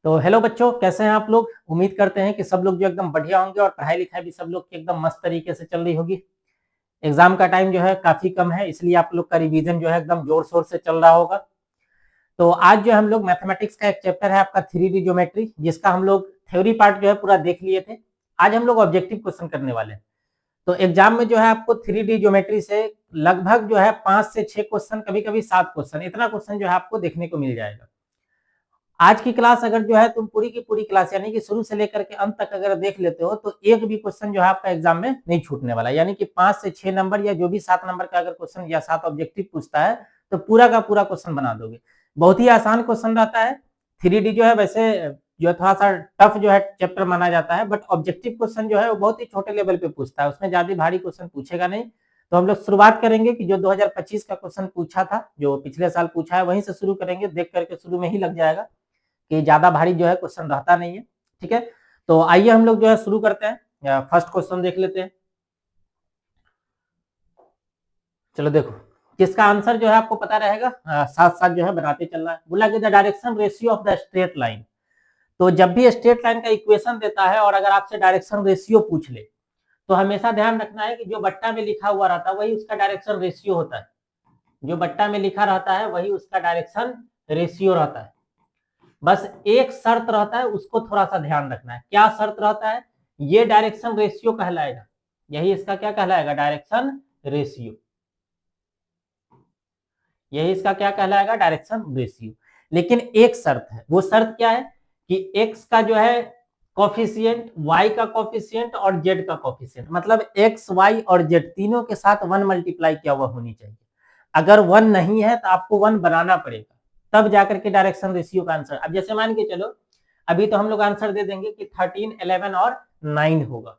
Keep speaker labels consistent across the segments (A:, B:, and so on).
A: तो हेलो बच्चों, कैसे हैं आप लोग। उम्मीद करते हैं कि सब लोग जो एकदम बढ़िया होंगे और पढ़ाई लिखाई भी सब लोग की एकदम मस्त तरीके से चल रही होगी। एग्जाम का टाइम जो है काफी कम है, इसलिए आप लोग का रिवीजन जो है एकदम जोर शोर से चल रहा होगा। तो आज जो हम लोग मैथमेटिक्स का एक चैप्टर है आपका 3D ज्योमेट्री, जिसका हम लोग थ्योरी पार्ट जो है पूरा देख लिए थे। आज हम लोग ऑब्जेक्टिव क्वेश्चन करने वाले हैं। तो एग्जाम में जो है आपको 3D ज्योमेट्री से लगभग जो है 5 से 6 क्वेश्चन, कभी कभी 7 क्वेश्चन, इतना क्वेश्चन जो है आपको देखने को मिल जाएगा। आज की क्लास अगर जो है तुम पूरी की पूरी क्लास यानी कि शुरू से लेकर के अंत तक अगर देख लेते हो तो एक भी क्वेश्चन जो है आपका एग्जाम में नहीं छूटने वाला। यानी कि 5 से 6 नंबर या जो भी 7 नंबर का अगर क्वेश्चन या 7 ऑब्जेक्टिव पूछता है तो पूरा का पूरा क्वेश्चन बना दोगे। बहुत ही आसान क्वेश्चन रहता है। 3D जो है वैसे जो थोड़ा सा टफ जो है चैप्टर माना जाता है, बट ऑब्जेक्टिव क्वेश्चन जो है वो बहुत ही छोटे लेवल पे पूछता है, उसमें ज्यादा भारी क्वेश्चन पूछेगा नहीं। तो हम लोग शुरुआत करेंगे कि जो 2025 का क्वेश्चन पूछा था, जो पिछले साल पूछा है, वहीं से शुरू करेंगे। देख करके शुरू में ही लग जाएगा कि ज्यादा भारी जो है क्वेश्चन रहता नहीं है। ठीक है, तो आइए हम लोग जो है शुरू करते हैं। फर्स्ट क्वेश्चन देख लेते हैं। चलो देखो, किसका आंसर जो है आपको पता रहेगा, साथ साथ जो है बनाते चलना है। बोला कि the direction ratio of the straight line. तो जब भी स्ट्रेट लाइन का इक्वेशन देता है और अगर आपसे डायरेक्शन रेशियो पूछ ले तो हमेशा ध्यान रखना है कि जो बट्टा में लिखा हुआ रहता है वही उसका डायरेक्शन रेशियो होता है। जो बट्टा में लिखा रहता है वही उसका डायरेक्शन रेशियो रहता है। बस एक शर्त रहता है, उसको थोड़ा सा ध्यान रखना है। क्या शर्त रहता है? ये डायरेक्शन रेशियो कहलाएगा, यही इसका क्या कहलाएगा? Direction ratio. यही इसका क्या कहलाएगा? Direction ratio. लेकिन एक शर्त है, वो शर्त क्या है कि x का जो है कॉफिशिएंट, y का कॉफिशिएंट और z का कॉफिशिएंट, मतलब x, y और z तीनों के साथ 1 मल्टीप्लाई किया हुआ होनी चाहिए। अगर 1 नहीं है तो आपको 1 बनाना पड़ेगा, तब जाकर के डायरेक्शन रेशियो का आंसर। अब जैसे मान के चलो, अभी तो हम लोग आंसर दे देंगे कि 13, 11 और 9 होगा।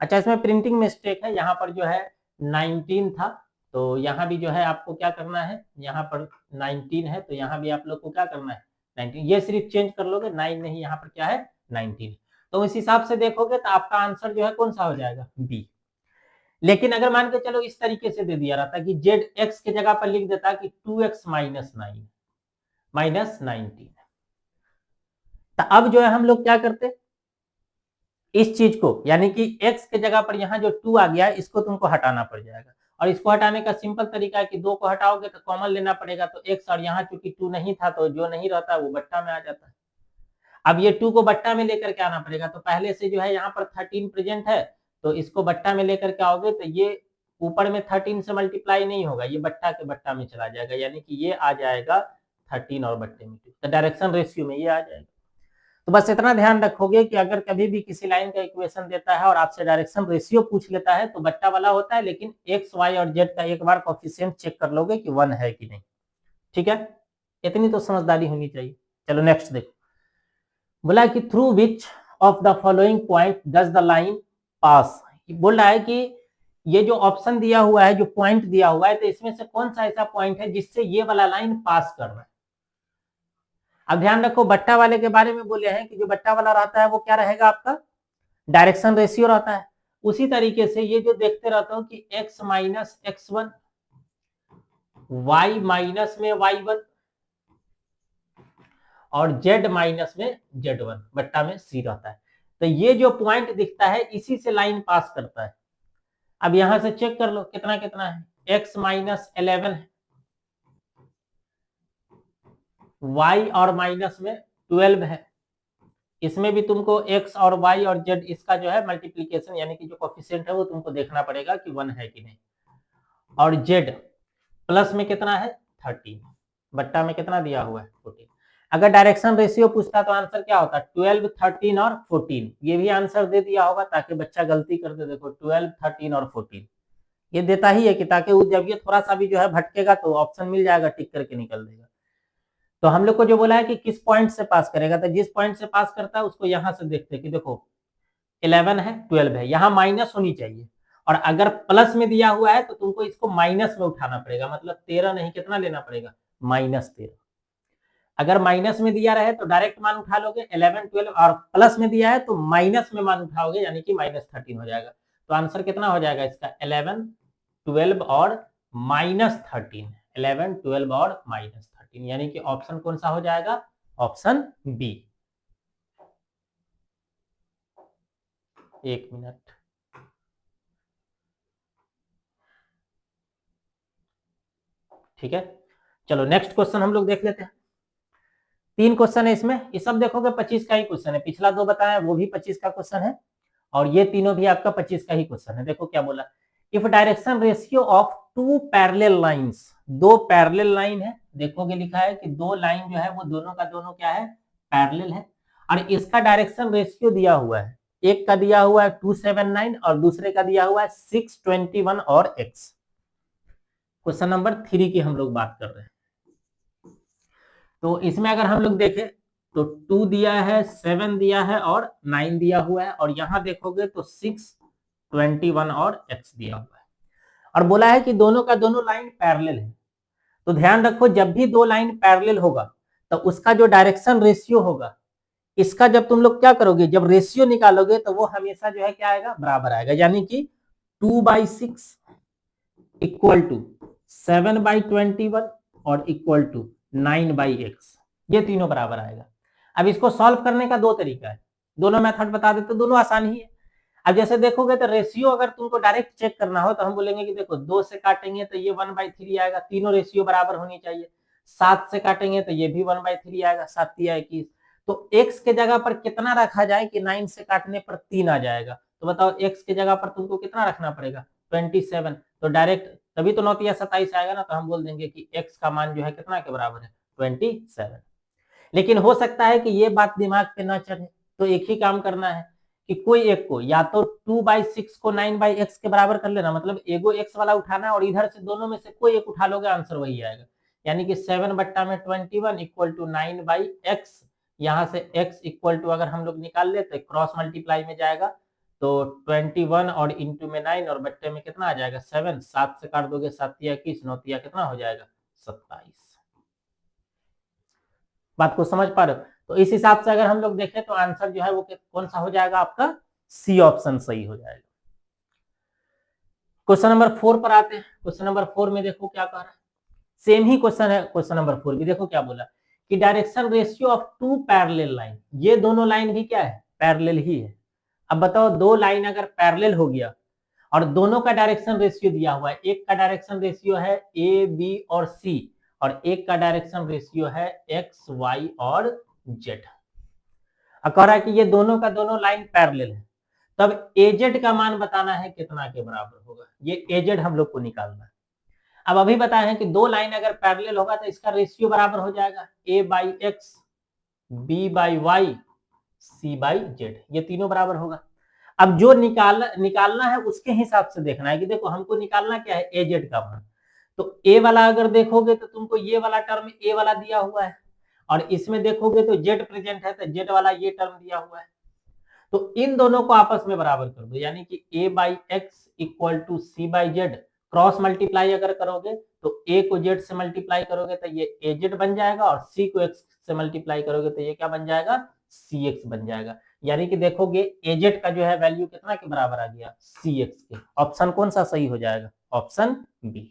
A: अच्छा, इसमें प्रिंटिंग मिस्टेक है, यहाँ पर जो है 19 था, तो यहाँ भी जो है आपको क्या करना है, यहाँ पर 19 है तो यहाँ भी आप लोग को क्या करना है 19। ये सिर्फ चेंज कर लोगे, 9 नहीं, यहाँ पर क्या है 19। तो इस हिसाब से देखोगे तो आपका आंसर जो है कौन सा हो जाएगा? बी। लेकिन अगर मान के चलो इस तरीके से दे दिया रहता कि जेड एक्स के जगह पर लिख देता कि 2x माइनस 9 माइनस 19, तो अब जो है हम लोग क्या करते इस चीज को, यानी कि x के जगह पर यहाँ जो 2 आ गया है इसको तुमको हटाना पड़ जाएगा। और इसको हटाने का सिंपल तरीका है कि 2 को हटाओगे तो कॉमन लेना पड़ेगा, तो x, और यहाँ चूंकि 2 नहीं था तो जो नहीं रहता वो बट्टा में आ जाता है। अब ये 2 को बट्टा में लेकर के आना पड़ेगा, तो पहले से जो है यहाँ पर 13 प्रेजेंट है, तो इसको बट्टा में लेकर के आओगे तो ये ऊपर में 13 से मल्टीप्लाई नहीं होगा, ये बट्टा के बट्टा में चला जाएगा, यानी कि ये आ जाएगा 13 और बट्टे में 2, तो डायरेक्शन रेशियो में ये आ जाएगा। तो बस इतना ध्यान रखोगे कि अगर कभी भी किसी लाइन का इक्वेशन देता है और आपसे डायरेक्शन रेशियो पूछ लेता है तो बट्टा वाला होता है, लेकिन एक्स, वाई और जेड का एक बार कोफिशिएंट चेक कर लोगे कि 1 है कि नहीं। ठीक है, इतनी तो समझदारी होनी चाहिए। चलो नेक्स्ट देखो। बोला कि through which of the following point does the line pass. बोल रहा है कि ये जो ऑप्शन दिया हुआ है, जो पॉइंट दिया हुआ है, तो इसमें से कौन सा ऐसा पॉइंट है जिससे ये वाला लाइन पास कर रहा है। अब ध्यान रखो, बट्टा वाले के बारे में बोले हैं कि जो बट्टा वाला रहता है वो क्या रहेगा आपका? डायरेक्शन रेशियो रहता है। उसी तरीके से ये जो देखते रहता हूं कि x minus x1, y minus में y1 और z माइनस में z1, बट्टा में c रहता है। तो ये जो पॉइंट दिखता है इसी से लाइन पास करता है। अब यहां से चेक कर लो कितना कितना है, x माइनस 11 है, y और माइनस में 12 है। इसमें भी तुमको x और y और z इसका जो है मल्टीप्लीकेशन यानी कि जो कोफिशिएंट है वो तुमको देखना पड़ेगा कि 1 है कि नहीं। और z प्लस में कितना है 13, बट्टा में कितना दिया हुआ है 14। अगर डायरेक्शन रेशियो पूछता तो आंसर क्या होता? 12, 13 और 14। ये भी आंसर दे दिया होगा ताकि बच्चा गलती कर दे। देखो 12, 13 और 14 ये देता ही है कि ताकि जब ये थोड़ा सा भी जो है भटकेगा तो ऑप्शन मिल जाएगा, टिक करके निकल देगा। तो हम लोग को जो बोला है कि किस पॉइंट से पास करेगा, तो जिस पॉइंट से पास करता है उसको यहां से देखते हैं कि देखो 11 है, 12 है, यहाँ माइनस होनी चाहिए, और अगर प्लस में दिया हुआ है तो तुमको इसको माइनस में उठाना पड़ेगा, मतलब 13 नहीं, कितना लेना पड़ेगा? -13। अगर माइनस में दिया रहे तो डायरेक्ट मान उठा लोगे 11, 12, और प्लस में दिया है तो माइनस में मान उठाओगे, यानी कि -13 हो जाएगा। तो आंसर कितना हो जाएगा इसका? 11, 12 और -13। 11, 12 और -13, यानी कि ऑप्शन कौन सा हो जाएगा? Option B. एक मिनट, ठीक है। चलो नेक्स्ट क्वेश्चन हम लोग देख लेते हैं। 3 क्वेश्चन है इसमें, ये सब देखोगे 25 का ही क्वेश्चन है। पिछला 2 बताया वो भी 25 का क्वेश्चन है, और ये तीनों भी आपका 25 का ही क्वेश्चन है। देखो क्या बोला, if direction ratio of 2 parallel lines, 2 parallel line है, देखोगे लिखा है कि 2 लाइन जो है वो दोनों का दोनों क्या है, पैरेलल है, और इसका डायरेक्शन रेशियो दिया हुआ है। एक का दिया हुआ है 279 और दूसरे का दिया हुआ है 621 और x। क्वेश्चन नंबर 3 की हम लोग बात कर रहे हैं। तो इसमें अगर हम लोग देखें तो 2 दिया है, 7 दिया है और 9 दिया हुआ है, और यहां देखोगे तो 621 और x दिया हुआ है, और बोला है कि दोनों का दोनों लाइन पैरेलल है। तो ध्यान रखो, जब भी 2 लाइन पैरेलल होगा तो उसका जो डायरेक्शन रेशियो होगा, इसका जब तुम लोग क्या करोगे, जब रेशियो निकालोगे तो वो हमेशा जो है क्या आएगा, बराबर आएगा। यानी कि 2/6 इक्वल टू 7/21 और इक्वल टू 9/x, ये तीनों बराबर आएगा। अब इसको सॉल्व करने का 2 तरीका है, दोनों मेथड बता देते, दोनों आसान ही है। अब जैसे देखोगे तो रेशियो अगर तुमको डायरेक्ट चेक करना हो तो हम बोलेंगे कि देखो 2 से काटेंगे तो ये 1/3 आएगा, तीनों रेशियो बराबर होनी चाहिए। 7 से काटेंगे तो ये भी 1/3 आएगा, 7 या 21। तो x के जगह पर कितना रखा जाए कि 9 से काटने पर 3 आ जाएगा, तो बताओ x के जगह पर तुमको कितना रखना पड़ेगा, 27। तो डायरेक्ट तभी तो 9 या 27 आएगा ना, तो हम बोल देंगे कि x का मान जो है कितना के बराबर है, 27। लेकिन हो सकता है कि ये बात दिमाग पे ना चढ़े, तो एक ही काम करना है कि कोई एक को या तो 2/6 को 9/x के बराबर कर लेना, मतलब एगो x वाला उठाना है और इधर से दोनों में से कोई एक उठा लोगे, आंसर वही आएगा। यानी कि 7/21 इक्वल टू 9/x, यहाँ से x इक्वल टू अगर हम लोग निकाल लेते क्रॉस मल्टीप्लाई में जाएगा तो 21 और इंटू में 9 और बट्टे में कितना आ जाएगा 7, 7 से काट दोगे 7 या 21, 9 या कितना हो जाएगा 27। बात को समझ पा रहे हो? तो इस हिसाब से अगर हम लोग देखें तो आंसर जो है वो कौन सा हो जाएगा, आपका सी ऑप्शन सही हो जाएगा। क्वेश्चन नंबर 4 पर आते हैं। क्वेश्चन नंबर 4 में देखो क्या कह रहा है, सेम ही क्वेश्चन है क्वेश्चन नंबर 4 भी। देखो क्या बोला कि direction ratio of 2 parallel line, ये दोनों लाइन भी क्या है, पैरेलल ही है। अब बताओ 2 लाइन अगर पैरेलल हो गया और दोनों का डायरेक्शन रेशियो दिया हुआ है, एक का डायरेक्शन रेशियो है ए बी और सी, और एक का डायरेक्शन रेशियो है एक्स वाई और जेड। अब कह रहा है कि ये दोनों का दोनों लाइन पैरेलल है, तब एजेड का मान बताना है कितना के बराबर होगा, ये एजेड हम लोग को निकालना है। अब अभी बताए हैं कि 2 लाइन अगर पैरेलल होगा तो इसका रेशियो बराबर हो जाएगा a/x, b/y, c/z, ये तीनों बराबर होगा। अब जो निकालना है उसके हिसाब से देखना है कि देखो हमको निकालना क्या है, एजेड का मान। तो ए वाला अगर देखोगे तो तुमको ये वाला टर्म ए वाला दिया हुआ है, और इसमें देखोगे तो जेड प्रेजेंट है तो जेड वाला ये टर्म दिया हुआ है। तो इन दोनों को आपस में बराबर कर दो, यानी कि a/x equal to c/z। Cross multiply अगर करोगे तो a को z से मल्टीप्लाई करोगे तो ये az बन जाएगा, और c को x से मल्टीप्लाई करोगे तो ये क्या बन जाएगा, cx बन जाएगा। यानी कि देखोगे az का जो है वैल्यू कितना के बराबर आ गया, cx के। ऑप्शन कौन सा सही हो जाएगा, ऑप्शन बी।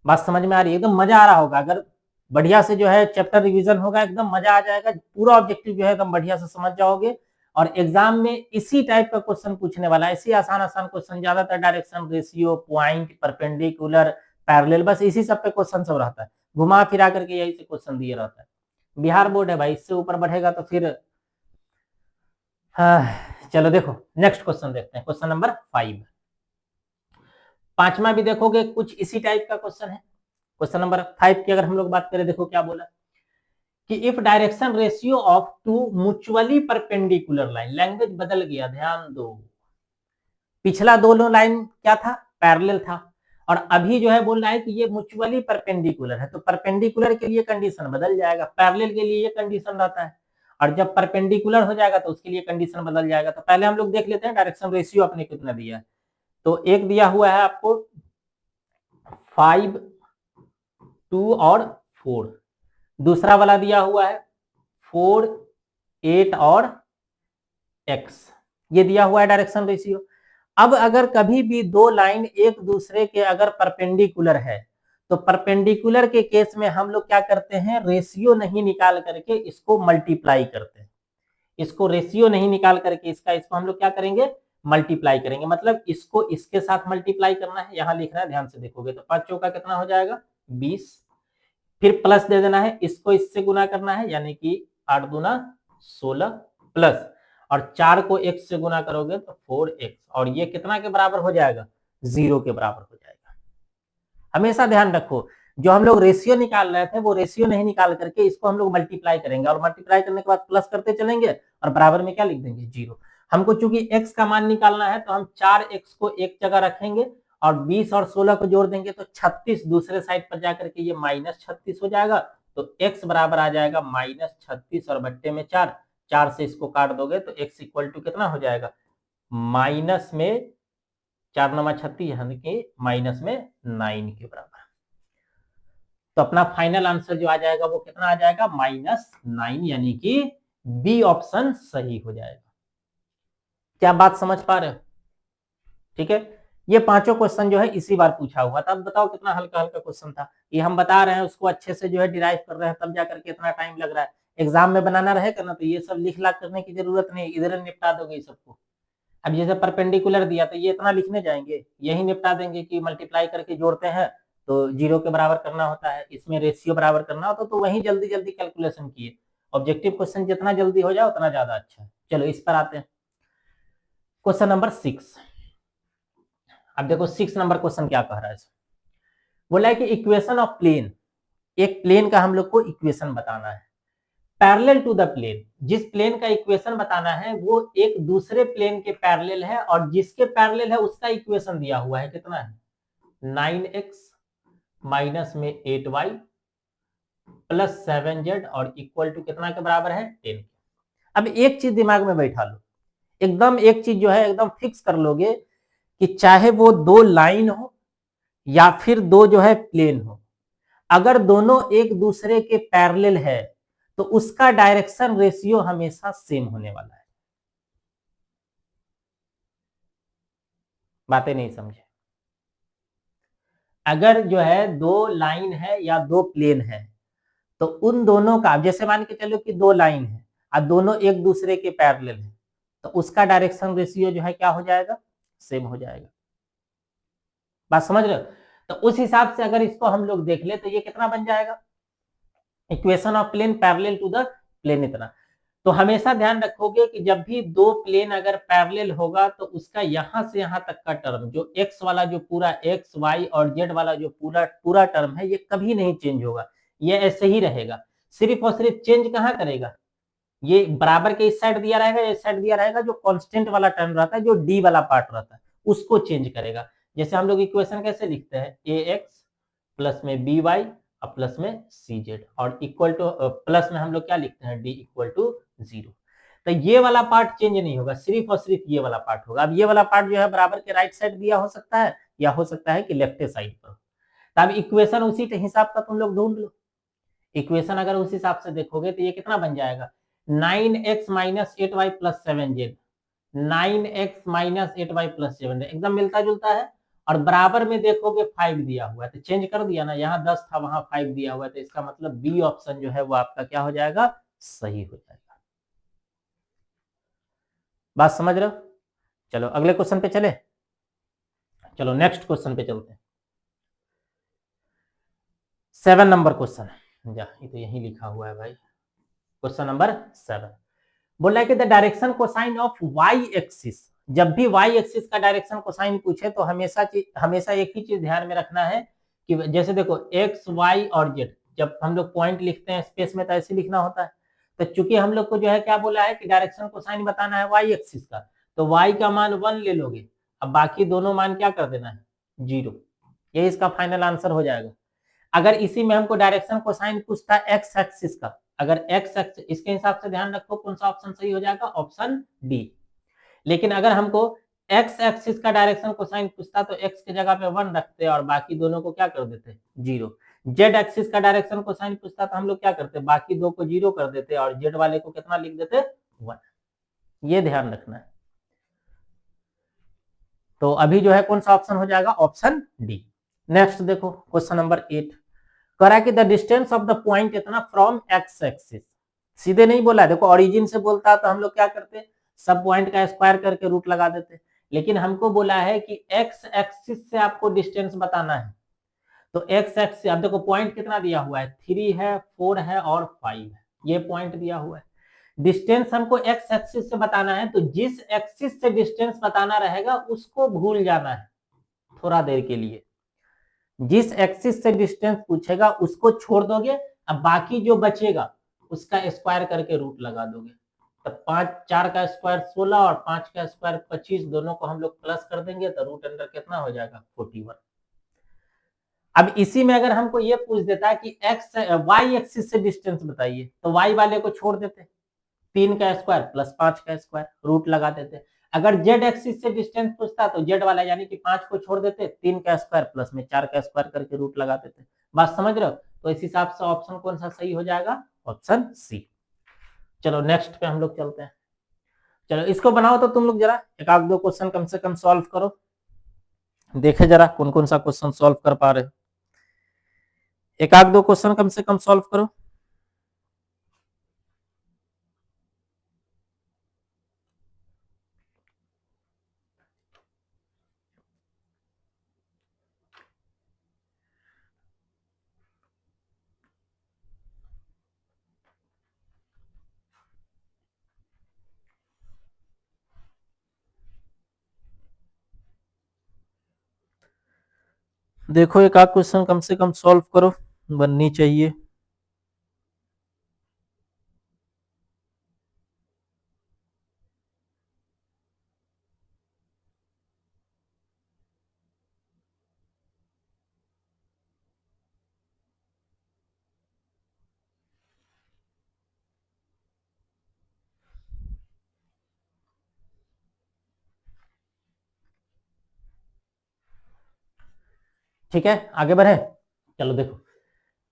A: बात समझ में आ रही है? एकदम मजा आ रहा होगा अगर बढ़िया से जो है चैप्टर रिवीजन होगा, एकदम मजा आ जाएगा, पूरा ऑब्जेक्टिव जो है एकदम बढ़िया से समझ जाओगे। और एग्जाम में इसी टाइप का क्वेश्चन पूछने वाला है, इसी आसान आसान क्वेश्चन, ज्यादातर direction ratio, point, perpendicular, parallel, बस इसी सब पे क्वेश्चन सब रहता है, घुमा फिरा करके यही से क्वेश्चन दिए रहता है। बिहार बोर्ड है भाई, इससे ऊपर बढ़ेगा तो फिर चलो देखो नेक्स्ट क्वेश्चन देखते हैं, क्वेश्चन नंबर 5। पांचवा भी देखोगे कुछ इसी टाइप का क्वेश्चन है। क्वेश्चन नंबर 5 की अगर हम लोग बात करें, देखो क्या बोला कि if direction ratio of 2 mutually perpendicular line, language बदल गया, ध्यान दो। पिछला दोनों लाइन क्या था, पैरेलल था, और अभी जो है बोल रहा है कि ये म्यूचुअली परपेंडिकुलर है। तो परपेंडिकुलर के लिए कंडीशन बदल जाएगा, पैरेलल के लिए ये कंडीशन रहता है, और जब परपेंडिकुलर हो जाएगा तो उसके लिए कंडीशन बदल जाएगा। तो पहले हम लोग देख लेते हैं डायरेक्शन रेशियो आपने कितना दिया है। तो एक दिया हुआ है आपको 5, 2 और 4, दूसरा वाला दिया हुआ है 4, 8 और x, ये दिया हुआ है डायरेक्शन रेशियो। अब अगर कभी भी 2 लाइन एक दूसरे के अगर परपेंडिकुलर है तो परपेंडिकुलर के केस में हम लोग क्या करते हैं, रेशियो नहीं निकाल करके इसको मल्टीप्लाई करते हैं। इसको रेशियो नहीं निकाल करके इसको हम लोग क्या करेंगे, मल्टीप्लाई करेंगे। मतलब इसको इसके साथ मल्टीप्लाई करना है, यहां लिखना है, ध्यान से देखोगे तो 5 चौका कितना हो जाएगा 20, फिर प्लस दे देना है, इसको इससे गुना करना है, यानी कि 8 दूना 16 प्लस, और 4 को x से गुना करोगे तो 4x, और ये कितना के बराबर हो जाएगा 0 के बराबर हो जाएगा। हमेशा ध्यान रखो, जो हम लोग रेशियो निकाल रहे थे वो रेशियो नहीं निकाल करके इसको हम लोग मल्टीप्लाई करेंगे, और मल्टीप्लाई करने के बाद प्लस करते चलेंगे और बराबर में क्या लिख देंगे 0। हमको चूंकि x का मान निकालना है तो हम 4x को एक जगह रखेंगे और 20 और 16 को जोड़ देंगे तो 36 दूसरे साइड पर जाकर के ये -36 हो जाएगा। तो x बराबर आ जाएगा -36 और बट्टे में 4, 4 से इसको काट दोगे तो x इक्वल टू कितना हो जाएगा, माइनस में 4 × 36 यानी कि माइनस में 9 के बराबर। तो अपना फाइनल आंसर जो आ जाएगा वो कितना आ जाएगा -9, यानी कि बी ऑप्शन सही हो जाएगा। क्या बात समझ पा रहे हो? ठीक है, ये पांचों क्वेश्चन जो है इसी बार पूछा हुआ था। अब बताओ कितना हल्का हल्का क्वेश्चन था, ये हम बता रहे हैं उसको अच्छे से जो है डिराइव कर रहे हैं, तब जाकर के इतना टाइम लग रहा है। एग्जाम में बनाना रहेगा ना तो ये सब लिख ला करने की जरूरत नहीं, इधर निपटा दोगे ये सबको। अब जैसे परपेंडिकुलर दिया तो ये इतना लिखने जाएंगे, यही निपटा देंगे कि मल्टीप्लाई करके जोड़ते हैं तो 0 के बराबर करना होता है, इसमें रेशियो बराबर करना होता है, तो वही जल्दी जल्दी कैलकुलेशन किए। ऑब्जेक्टिव क्वेश्चन जितना जल्दी हो जाए उतना ज्यादा अच्छा है। चलो इस पर आते हैं, क्वेश्चन नंबर 6। अब देखो 6 नंबर क्वेश्चन क्या कह रहा है, बोला है कि इक्वेशन ऑफ प्लेन, एक प्लेन का हम लोग को इक्वेशन बताना है पैरेलल टू द प्लेन। जिस प्लेन का इक्वेशन बताना है वो एक दूसरे प्लेन के पैरेलल है, और जिसके पैरेलल है उसका इक्वेशन दिया हुआ है, कितना है 9x माइनस में 8y प्लस 7z और इक्वल टू कितना के बराबर है 10। अब एक चीज दिमाग में बैठा लो, एकदम एक चीज जो है एकदम फिक्स कर लोगे कि चाहे वो दो लाइन हो या फिर दो जो है प्लेन हो, अगर दोनों एक दूसरे के पैरेलल है तो उसका डायरेक्शन रेशियो हमेशा सेम होने वाला है। बातें नहीं समझे? अगर जो है दो लाइन है या दो प्लेन है तो उन दोनों का, जैसे मान के चलो कि दो लाइन है और दोनों एक दूसरे के पैरेलल है, तो उसका डायरेक्शन रेशियो जो है क्या हो जाएगा, सेम हो जाएगा। बात समझ रहे हो? तो उस हिसाब से अगर इसको हम लोग देख ले तो ये कितना बन जाएगा, equation of plane parallel to the plane इतना। तो हमेशा ध्यान रखोगे कि जब भी दो प्लेन अगर पैरेलल होगा तो उसका यहां से यहां तक का टर्म, जो x वाला जो पूरा x y और z वाला जो पूरा टर्म है, ये कभी नहीं चेंज होगा, ये ऐसे ही रहेगा। सिर्फ और सिर्फ चेंज कहां करेगा, ये बराबर के इस साइड दिया रहेगा, इस साइड दिया रहेगा, जो कांस्टेंट वाला टर्म रहता है, जो d वाला पार्ट रहता है, उसको चेंज करेगा। जैसे हम लोग इक्वेशन कैसे लिखते हैं, ax प्लस में by और प्लस में cz और इक्वल टू प्लस में हम लोग क्या लिखते हैं, d इक्वल टू 0। तो ये वाला पार्ट चेंज नहीं होगा, सिर्फ और सिर्फ ये वाला पार्ट होगा। अब ये वाला पार्ट जो है बराबर के राइट साइड दिया हो सकता है या हो सकता है कि लेफ्ट साइड पर। तो अब इक्वेशन उसी हिसाब का तुम लोग ढूंढ लो। इक्वेशन अगर उस हिसाब से देखोगे तो ये कितना बन जाएगा, 9x minus 8y plus 7z, 9x minus 8y plus 7z एकदम मिलता जुलता है, और बराबर में देखोगे 5 दिया हुआ है तो चेंज कर दिया ना, यहाँ 10 था वहां 5 दिया हुआ है, तो इसका मतलब बी ऑप्शन जो है वो आपका क्या हो जाएगा, सही हो जाएगा। बात समझ रहे हो? चलो अगले क्वेश्चन पे चले, चलो नेक्स्ट क्वेश्चन पे चलते हैं। 7 नंबर क्वेश्चन, जा ये तो यही लिखा हुआ है भाई, क्वेश्चन नंबर 7 बोल रहा है कि the direction cosine of Y axis. जब भी वाई एक्सिस का डायरेक्शन कोसाइन पूछे तो हमेशा एक ही चीज ध्यान में रखना है कि जैसे देखो एक्स वाई और जेड, जब हम लोग पॉइंट लिखते हैं स्पेस में तो ऐसे लिखना होता है। तो चूंकि हम लोग को जो है क्या बोला है कि डायरेक्शन कोसाइन बताना है वाई एक्सिस का, तो वाई का मान 1 ले लोगे, अब बाकी दोनों मान क्या कर देना है 0, ये इसका फाइनल आंसर हो जाएगा। अगर इसी में हमको डायरेक्शन कोसाइन पूछता है एक्स एक्सिस का, अगर एक्स एक्सिस, इसके हिसाब से ध्यान रखो कौन सा ऑप्शन सही हो जाएगा, ऑप्शन डी। लेकिन अगर हमको एक्स एक्सिस का डायरेक्शन कोसाइन पूछता तो एक्स की जगह पे 1 रखते और बाकी दोनों को क्या कर देते 0। जेड एक्सिस का डायरेक्शन कोसाइन पूछता तो हम लोग क्या करते, बाकी दो को 0 कर देते और जेड वाले को कितना लिख देते 1। ये ध्यान रखना है। तो अभी जो है कौन सा ऑप्शन हो जाएगा, ऑप्शन डी। नेक्स्ट देखो क्वेश्चन नंबर 8 कह रहा है कि the distance of the point इतना फ्रॉम एक्स एक्सिस सीधे नहीं बोला है, देखो ऑरिजिन से बोलता तो हम लोग क्या करते, सब पॉइंट का स्क्वायर करके रूट लगा देते, लेकिन हमको बोला है कि एक्स एक्सिस से आपको डिस्टेंस बताना है। तो एक्स एक्सिस, अब देखो पॉइंट कितना दिया हुआ है, 3 है, 4 है और 5 है, ये पॉइंट दिया हुआ है। डिस्टेंस हमको एक्स एक्सिस से बताना है, तो जिस एक्सिस से डिस्टेंस बताना रहेगा उसको भूल जाना है थोड़ा देर के लिए। जिस एक्सिस से डिस्टेंस पूछेगा उसको छोड़ दोगे, अब बाकी जो बचेगा उसका स्क्वायर करके रूट लगा दोगे। तो 4 का स्क्वायर 16 और 5 का स्क्वायर 25, दोनों को हम लोग प्लस कर देंगे तो रूट अंडर कितना हो जाएगा 41। अब इसी में अगर हमको ये पूछ देता है कि एक्स वाई एक्सिस से डिस्टेंस बताइए, तो वाई वाले को छोड़ देते, 3 का स्क्वायर प्लस 5 का स्क्वायर रूट लगा देते। अगर जेड एक्सिस से डिस्टेंस पूछता तो जेड वाला यानी कि 5 को छोड़ देते, 3 का स्क्वायर प्लस में 4 का स्क्वायर करके रूट लगा देते। बात समझ रहे हो? तो इस हिसाब से ऑप्शन कौन सा सही हो जाएगा, ऑप्शन सी। चलो नेक्स्ट पे हम लोग चलते हैं। चलो इसको बनाओ तो तुम लोग जरा एक आध दो क्वेश्चन कम से कम सॉल्व करो, देखे जरा कौन कौन सा क्वेश्चन सॉल्व कर पा रहे हो। एक आध दो क्वेश्चन कम से कम सॉल्व करो। देखो एक आध क्वेश्चन कम से कम सॉल्व करो, बननी चाहिए। ठीक है आगे बढ़े। चलो देखो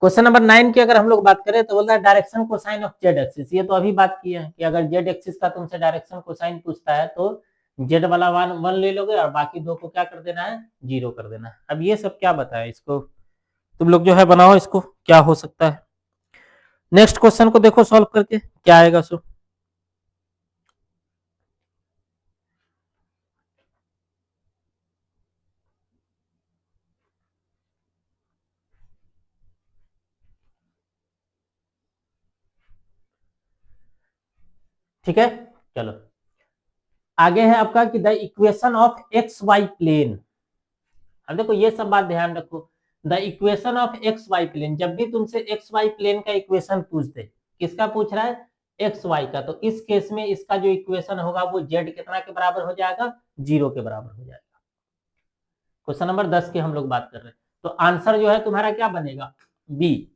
A: क्वेश्चन नंबर 9 की अगर हम लोग बात करें तो बोलता है direction cosine of Z axis. ये तो अभी बात की है कि अगर जेड एक्सिस का तुमसे डायरेक्शन कोसाइन पूछता है तो जेड वाला वन ले लोगे और बाकी दो को क्या कर देना है, 0 कर देना है। अब ये सब क्या बताए, इसको तुम लोग जो है बनाओ, इसको क्या हो सकता है। नेक्स्ट क्वेश्चन को देखो सॉल्व करके क्या आएगा सो। ठीक है चलो आगे है आपका कि the equation of X Y plane. अब देखो ये सब बात ध्यान रखो, the equation of X Y plane, जब भी तुमसे एक्स वाई प्लेन का इक्वेशन पूछ दे, किसका पूछ रहा है, एक्स वाई का, तो इस केस में इसका जो इक्वेशन होगा वो जेड कितना के बराबर हो जाएगा, 0 के बराबर हो जाएगा। क्वेश्चन नंबर 10 की हम लोग बात कर रहे हैं, तो आंसर जो है तुम्हारा क्या बनेगा, बी।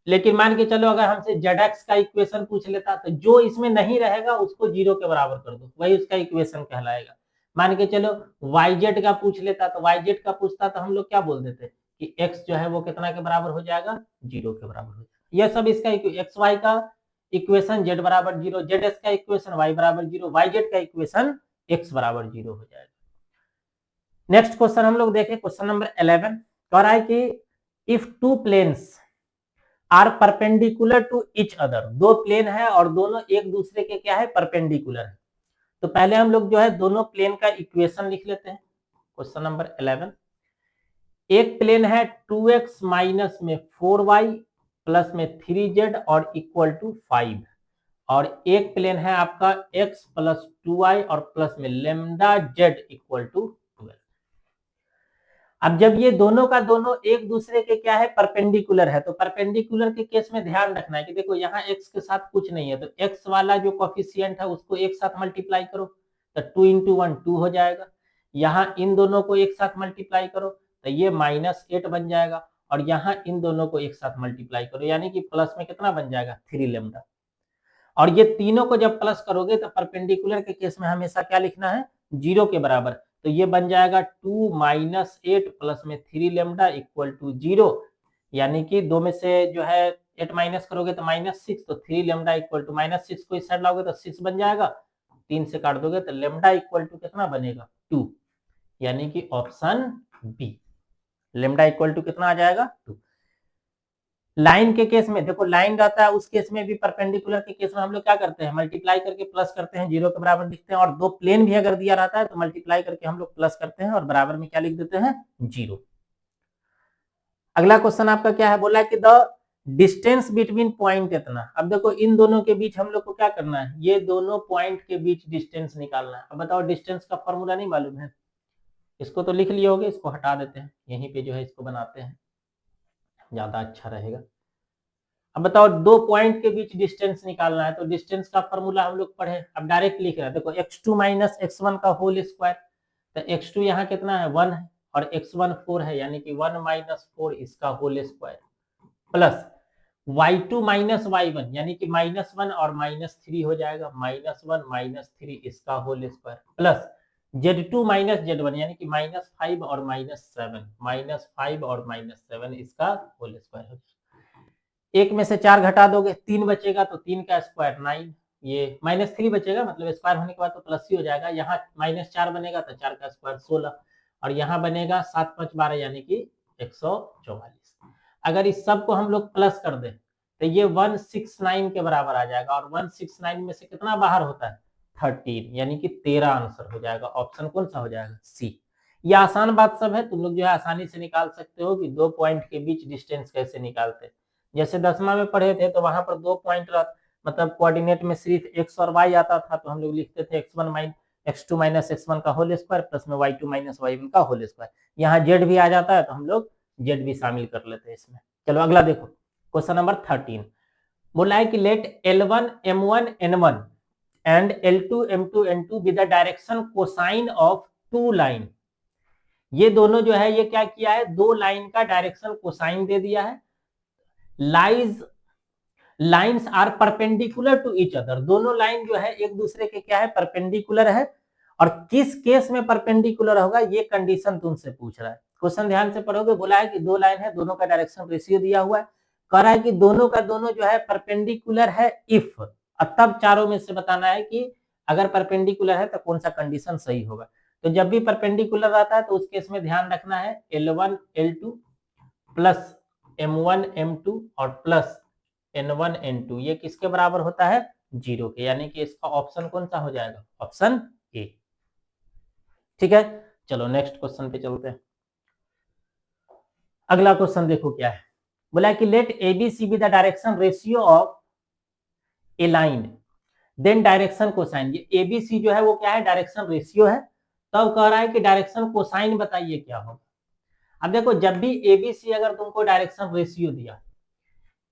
A: लेकिन मान के चलो अगर हमसे जेड एक्स का इक्वेशन पूछ लेता तो जो इसमें नहीं रहेगा उसको 0 के बराबर कर दो, वही उसका इक्वेशन कहलाएगा। मान के चलो वाई जेड का पूछ लेता, तो वाई जेड का पूछता तो हम लोग क्या बोल देते कि एक्स जो है वो कितना के बराबर हो जाएगा, 0 के बराबर हो जाएगा। यह सब इसका एक्स वाई का इक्वेशन जेड बराबर 0, जेड एक्स का इक्वेशन वाई बराबर 0, वाई जेड का इक्वेशन एक्स बराबर 0 हो जाएगा। नेक्स्ट क्वेश्चन हम लोग देखें, क्वेश्चन नंबर 11 कह रहा है कि if two planes are perpendicular to each other, दो प्लेन है और दोनों एक दूसरे के क्या है, परपेंडिकुलर है। तो पहले हम लोग जो है दोनों प्लेन का इक्वेशन लिख लेते हैं। क्वेश्चन नंबर 11, एक प्लेन है 2x माइनस में 4y प्लस में 3z और इक्वल टू 5, और एक प्लेन है आपका x प्लस 2y और प्लस में लेमडा z इक्वल टू 12। अब जब ये दोनों का दोनों एक दूसरे के क्या है, परपेंडिकुलर है, तो परपेंडिकुलर के केस में ध्यान रखना है कि देखो यहाँ x के साथ कुछ नहीं है, तो x वाला जो कोफिशिएंट है उसको एक साथ मल्टीप्लाई करो, तो 2 इंटू 1 2 हो जाएगा। यहाँ इन दोनों को एक साथ मल्टीप्लाई करो तो ये -8 बन जाएगा, और यहाँ इन दोनों को एक साथ मल्टीप्लाई करो यानी कि प्लस में कितना बन जाएगा, 3 लेमडा। और ये तीनों को जब प्लस करोगे तो परपेंडिकुलर के केस में हमेशा क्या लिखना है, 0 के बराबर। तो ये बन जाएगा 2 माइनस 8 प्लस में 3 लेमडा इक्वल टू 0, यानी कि 2 में से जो है 8 माइनस करोगे तो -6, तो 3 लेमडा इक्वल टू -6 को इस साइड लाओगे तो 6 बन जाएगा, 3 से काट दोगे तो लेमडा इक्वल टू कितना बनेगा, 2, यानी कि option B, lambda equal to कितना आ जाएगा, 2। लाइन के केस में देखो, लाइन रहता है उस केस में भी, परपेंडिकुलर के केस में हम लोग क्या करते हैं, मल्टीप्लाई करके प्लस करते हैं, 0 के बराबर लिखते हैं, और दो प्लेन भी अगर दिया रहता है तो मल्टीप्लाई करके हम लोग प्लस करते हैं और बराबर में क्या लिख देते हैं, 0। अगला क्वेश्चन आपका क्या है, बोला है कि द डिस्टेंस बिटवीन पॉइंट इतना। अब देखो इन दोनों के बीच हम लोग को क्या करना है, ये दोनों पॉइंट के बीच डिस्टेंस निकालना है। अब बताओ डिस्टेंस का फॉर्मूला नहीं मालूम है, इसको तो लिख लिए होगे, इसको हटा देते हैं, यहीं पे जो है इसको बनाते हैं, ज्यादा अच्छा रहेगा। अब बताओ दो पॉइंट के बीच डिस्टेंस निकालना है, तो डिस्टेंस का फॉर्मूला हम लोग पढ़े, अब डायरेक्ट लिख रहे हैं। देखो x2 माइनस x1 का होल स्क्वायर, तो x2 यहाँ कितना है, 1 है, और x1 4 है, यानी कि 1 माइनस 4 इसका whole square, plus y2 minus y1 यानी कि -1 और -3 हो जाएगा, -1 -3 इसका whole square, plus z2 minus z1 यानी कि -5 और -7, -5 और -7 इसका होल स्क्वायर हो। एक में से 4 घटा दोगे 3 बचेगा, तो 3 का स्क्वायर 9, ये -3 बचेगा, मतलब स्क्वायर होने के बाद तो प्लस ही हो जाएगा। यहाँ -4 बनेगा तो 4 का स्क्वायर 16, और यहाँ बनेगा 7 5 12 यानी कि 144। अगर इस सब को हम लोग प्लस कर दें तो ये 169 के बराबर आ जाएगा, और 169 में से कितना बाहर होता है, 13, यानी कि 13 आंसर हो जाएगा। ऑप्शन कौन सा हो जाएगा, सी। ये आसान बात सब है, तुम लोग जो है आसानी से निकाल सकते हो कि दो पॉइंट के बीच डिस्टेंस कैसे निकालते हैं। जैसे 10वां में पढ़े थे तो वहां पर दो पॉइंट मतलब कोऑर्डिनेट में सिर्फ x और y आता था, तो हम लोग लिखते थे x2 माइनस x1 का होल स्क्वायर प्लस में y2 माइनस y1 का होल स्क्वायर। यहाँ z भी आ जाता है तो हम लोग z भी शामिल कर लेते हैं इसमें। चलो अगला देखो, क्वेश्चन नंबर 13 बोला है कि let L1 M1 N1 and L2 M2 N2 with the direction cosine of two line. ये दोनों जो है ये क्या किया है, दो लाइन का डायरेक्शन कोसाइन दे दिया है। Lines are perpendicular to each other, दोनों लाइन जो है एक दूसरे के क्या है, परपेंडिकुलर है। और किस केस में परपेंडिकुलर होगा ये कंडीशन तुमसे पूछ रहा है। क्वेश्चन ध्यान से पढ़ोगे, बोला है कि दो लाइन है, दोनों का डायरेक्शन रेशियो दिया हुआ है, कह रहा है कि दोनों का दोनों जो है परपेंडिकुलर है इफ, और तब चारों में से बताना है कि अगर परपेंडिकुलर है तो कौन सा कंडीशन सही होगा। तो जब भी परपेंडिकुलर रहता है तो उस केस में ध्यान रखना है L1 L2 plus M1 M2 और प्लस N1 N2 ये किसके बराबर होता है, 0 के, यानी कि इसका ऑप्शन कौन सा हो जाएगा, ऑप्शन ए। ठीक है, चलो नेक्स्ट क्वेश्चन पे चलते हैं। अगला क्वेश्चन देखो क्या है, बोला है कि let ABC be the direction ratio of a line, then direction cosine. ये ABC जो है वो क्या है, डायरेक्शन रेशियो है, तब कह रहा है कि डायरेक्शन कोसाइन बताइए क्या होगा। अब देखो जब भी ABC अगर तुमको डायरेक्शन रेशियो दिया,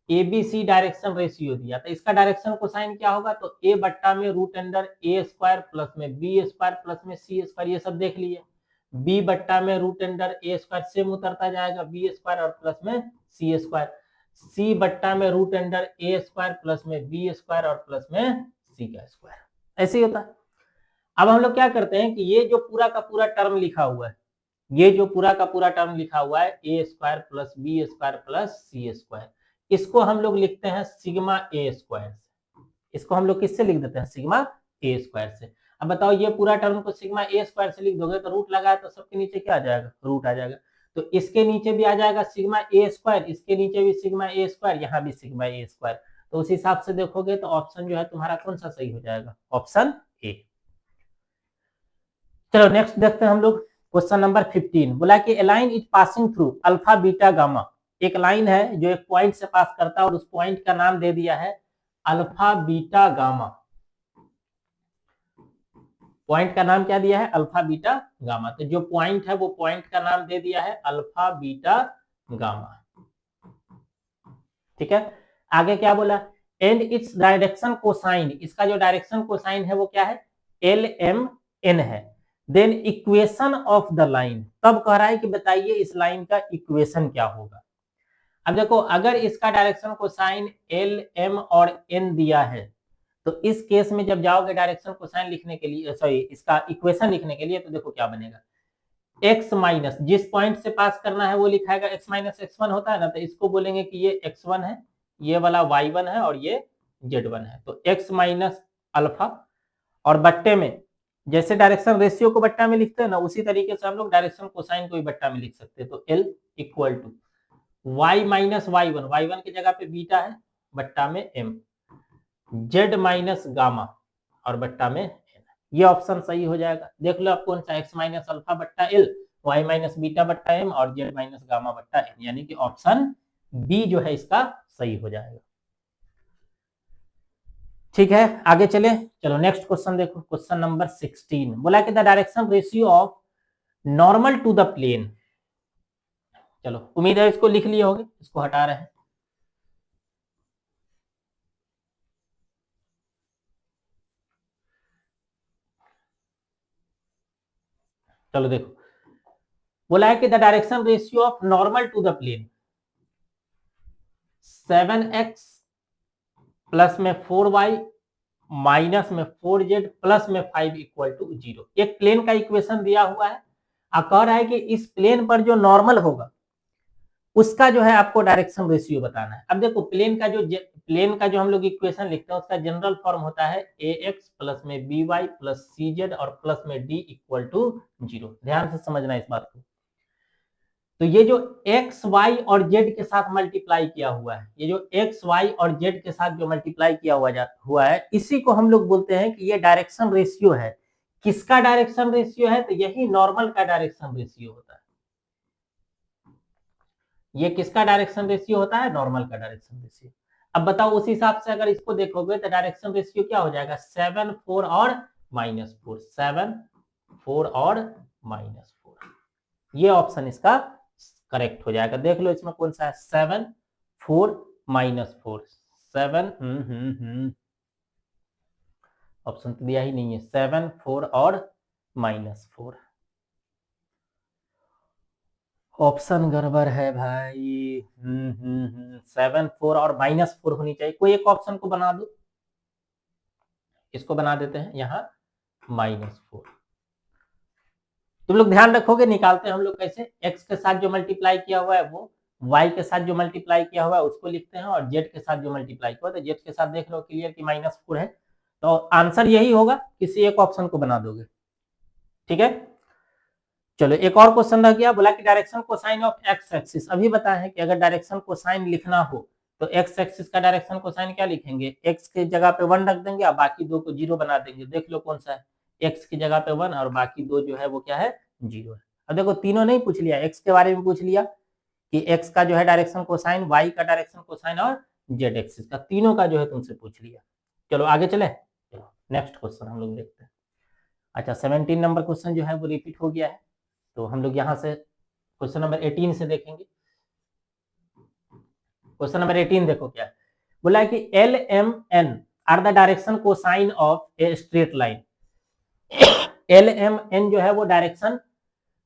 A: ABC डायरेक्शन रेशियो दिया, तो इसका डायरेक्शन कोसाइन क्या होगा, तो a बट्टा में root under a square plus में b स्क्वायर प्लस में c स्क्वायर, ये सब देख लिए। b बट्टा में root under a square same उतरता जाएगा, b स्क्वायर और प्लस में c स्क्वायर, c बट्टा में root under a square plus में b स्क्वायर और प्लस में c का स्क्वायर, ऐसे ही होता है। अब हम लोग क्या करते हैं कि ये जो पूरा का पूरा टर्म लिखा हुआ है, ये जो पूरा का पूरा टर्म लिखा हुआ है a square plus b square plus c square, इसको हम लोग लिखते हैं सिग्मा ए स्क्वायर से। इसको हम लोग किससे लिख देते हैं, सिग्मा ए स्क्वायर से। अब बताओ ये पूरा टर्म को सिग्मा ए स्क्वायर से लिख दोगे तो रूट लगा है तो सबके नीचे क्या आ जाएगा, रूट आ जाएगा। तो इसके नीचे भी आ जाएगा सिग्मा ए स्क्वायर, इसके नीचे भी सिग्मा ए स्क्वायर, यहाँ भी सिग्मा ए स्क्वायर। तो उस हिसाब से देखोगे तो ऑप्शन जो है तुम्हारा कौन सा सही हो जाएगा, ऑप्शन ए। चलो नेक्स्ट देखते हैं हम लोग, क्वेश्चन नंबर 15 बोला कि a line is passing through alpha beta gamma. एक लाइन है जो एक पॉइंट से पास करता है और उस पॉइंट का नाम दे दिया है अल्फा बीटा गामा। पॉइंट का नाम क्या दिया है, अल्फा बीटा गामा। तो जो पॉइंट है वो पॉइंट का नाम दे दिया है अल्फा बीटा गामा। ठीक है, आगे क्या बोला, एंड इट्स डायरेक्शन कोसाइन, इसका जो डायरेक्शन कोसाइन है वो क्या है, LMN है। Then equation of the line, तब कह रहा है कि बताइए इस लाइन का इक्वेशन क्या होगा। अब देखो अगर इसका डायरेक्शन कोसाइन LM और N दिया है तो इस केस में जब जाओगे डायरेक्शन कोसाइन लिखने के लिए, सॉरी इसका इक्वेशन लिखने के लिए, तो देखो क्या बनेगा, x माइनस जिस पॉइंट से पास करना है वो लिखाएगा x माइनस x1 होता है ना, तो इसको बोलेंगे कि ये x1 है, ये वाला y1 है और ये z1 है। तो x माइनस अल्फा, और बट्टे में जैसे डायरेक्शन रेशियो को बट्टा में लिखते हैं ना, उसी तरीके से हम लोग डायरेक्शन कोसाइन को भी बट्टा में लिख सकते हैं। तो L equal to y minus y1, y1 की जगह पे बीटा है बट्टा में m, z माइनस गामा और बट्टा में n। ये ऑप्शन सही हो जाएगा। देख लो आप कौन सा, x माइनस अल्फा बट्टा l, y माइनस बीटा बट्टा m और z माइनस गामा बट्टा n, यानी कि ऑप्शन बी जो है इसका सही हो जाएगा। ठीक है, आगे चले। चलो नेक्स्ट क्वेश्चन देखो, क्वेश्चन नंबर 16 बोला कि the direction ratio of normal to the plane. चलो उम्मीद है इसको लिख लिए होगे, इसको हटा रहे हैं। चलो देखो, बोला है कि the direction ratio of normal to the plane 7x plus में 4y माइनस में 4z प्लस में 5 इक्वल टू 0। एक प्लेन का इक्वेशन दिया हुआ है, कह रहा है कि इस प्लेन पर जो नॉर्मल होगा उसका जो है आपको डायरेक्शन रेशियो बताना है। अब देखो प्लेन का जो हम लोग इक्वेशन लिखते हैं उसका जनरल फॉर्म होता है ax प्लस में by प्लस cz और प्लस में d इक्वल टू 0। ध्यान से समझना इस बात को। तो ये जो x y और z के साथ मल्टीप्लाई किया हुआ है, ये जो x y और z के साथ जो मल्टीप्लाई किया हुआ है, इसी को हम लोग बोलते हैं कि ये डायरेक्शन रेशियो है। किसका डायरेक्शन रेशियो है? तो यही नॉर्मल का डायरेक्शन रेशियो होता है। ये किसका डायरेक्शन रेशियो होता है? नॉर्मल का डायरेक्शन रेशियो। अब बताओ उस हिसाब से अगर इसको देखोगे तो डायरेक्शन रेशियो क्या हो जाएगा? 7 4 और -4, 7 4 और -4। ये ऑप्शन इसका करेक्ट हो जाएगा। देख लो इसमें कौन सा है, 7 4 -4, 7 ऑप्शन तो दिया ही नहीं है, 7 4 और -4। ऑप्शन गड़बड़ है भाई। 7 4 और -4 होनी चाहिए। कोई एक ऑप्शन को बना दो, इसको बना देते हैं यहाँ -4। तुम लोग ध्यान रखोगे, निकालते हैं हम लोग कैसे। x के साथ जो मल्टीप्लाई किया हुआ है वो y के साथ जो मल्टीप्लाई किया हुआ है उसको लिखते हैं, और z के साथ जो मल्टीप्लाई किया हुआ है तो z के साथ देख लो क्लियर कि -4 है, तो आंसर यही होगा। किसी एक ऑप्शन को बना दोगे, ठीक है। चलो एक और क्वेश्चन रह गया, बोला कि direction cosine of X axis. अभी बताया है कि अगर डायरेक्शन कोसाइन लिखना हो तो एक्स एक्सिस का डायरेक्शन कोसाइन क्या लिखेंगे? एक्स की जगह पे 1 रख देंगे और बाकी 2 को 0 बना देंगे। देख लो कौन सा है, एक्स की जगह पे 1 और बाकी 2 जो है वो क्या है? 0 है। अब देखो तीनों नहीं पूछ लिया, एक्स के बारे में पूछ लिया कि एक्स का जो है डायरेक्शन कोसाइन, वाई का डायरेक्शन कोसाइन और जेड एक्सिस का, तीनों का जो है तुमसे पूछ लिया। चलो आगे चले, चलो नेक्स्ट क्वेश्चन हम लोग देखते हैं। अच्छा 17 नंबर क्वेश्चन जो है वो रिपीट हो गया है, तो हम लोग यहाँ से क्वेश्चन नंबर 18 से देखेंगे। क्वेश्चन नंबर 18 देखो क्या है, बोला है कि L M N are the direction cosine of a straight line. L M N जो है वो डायरेक्शन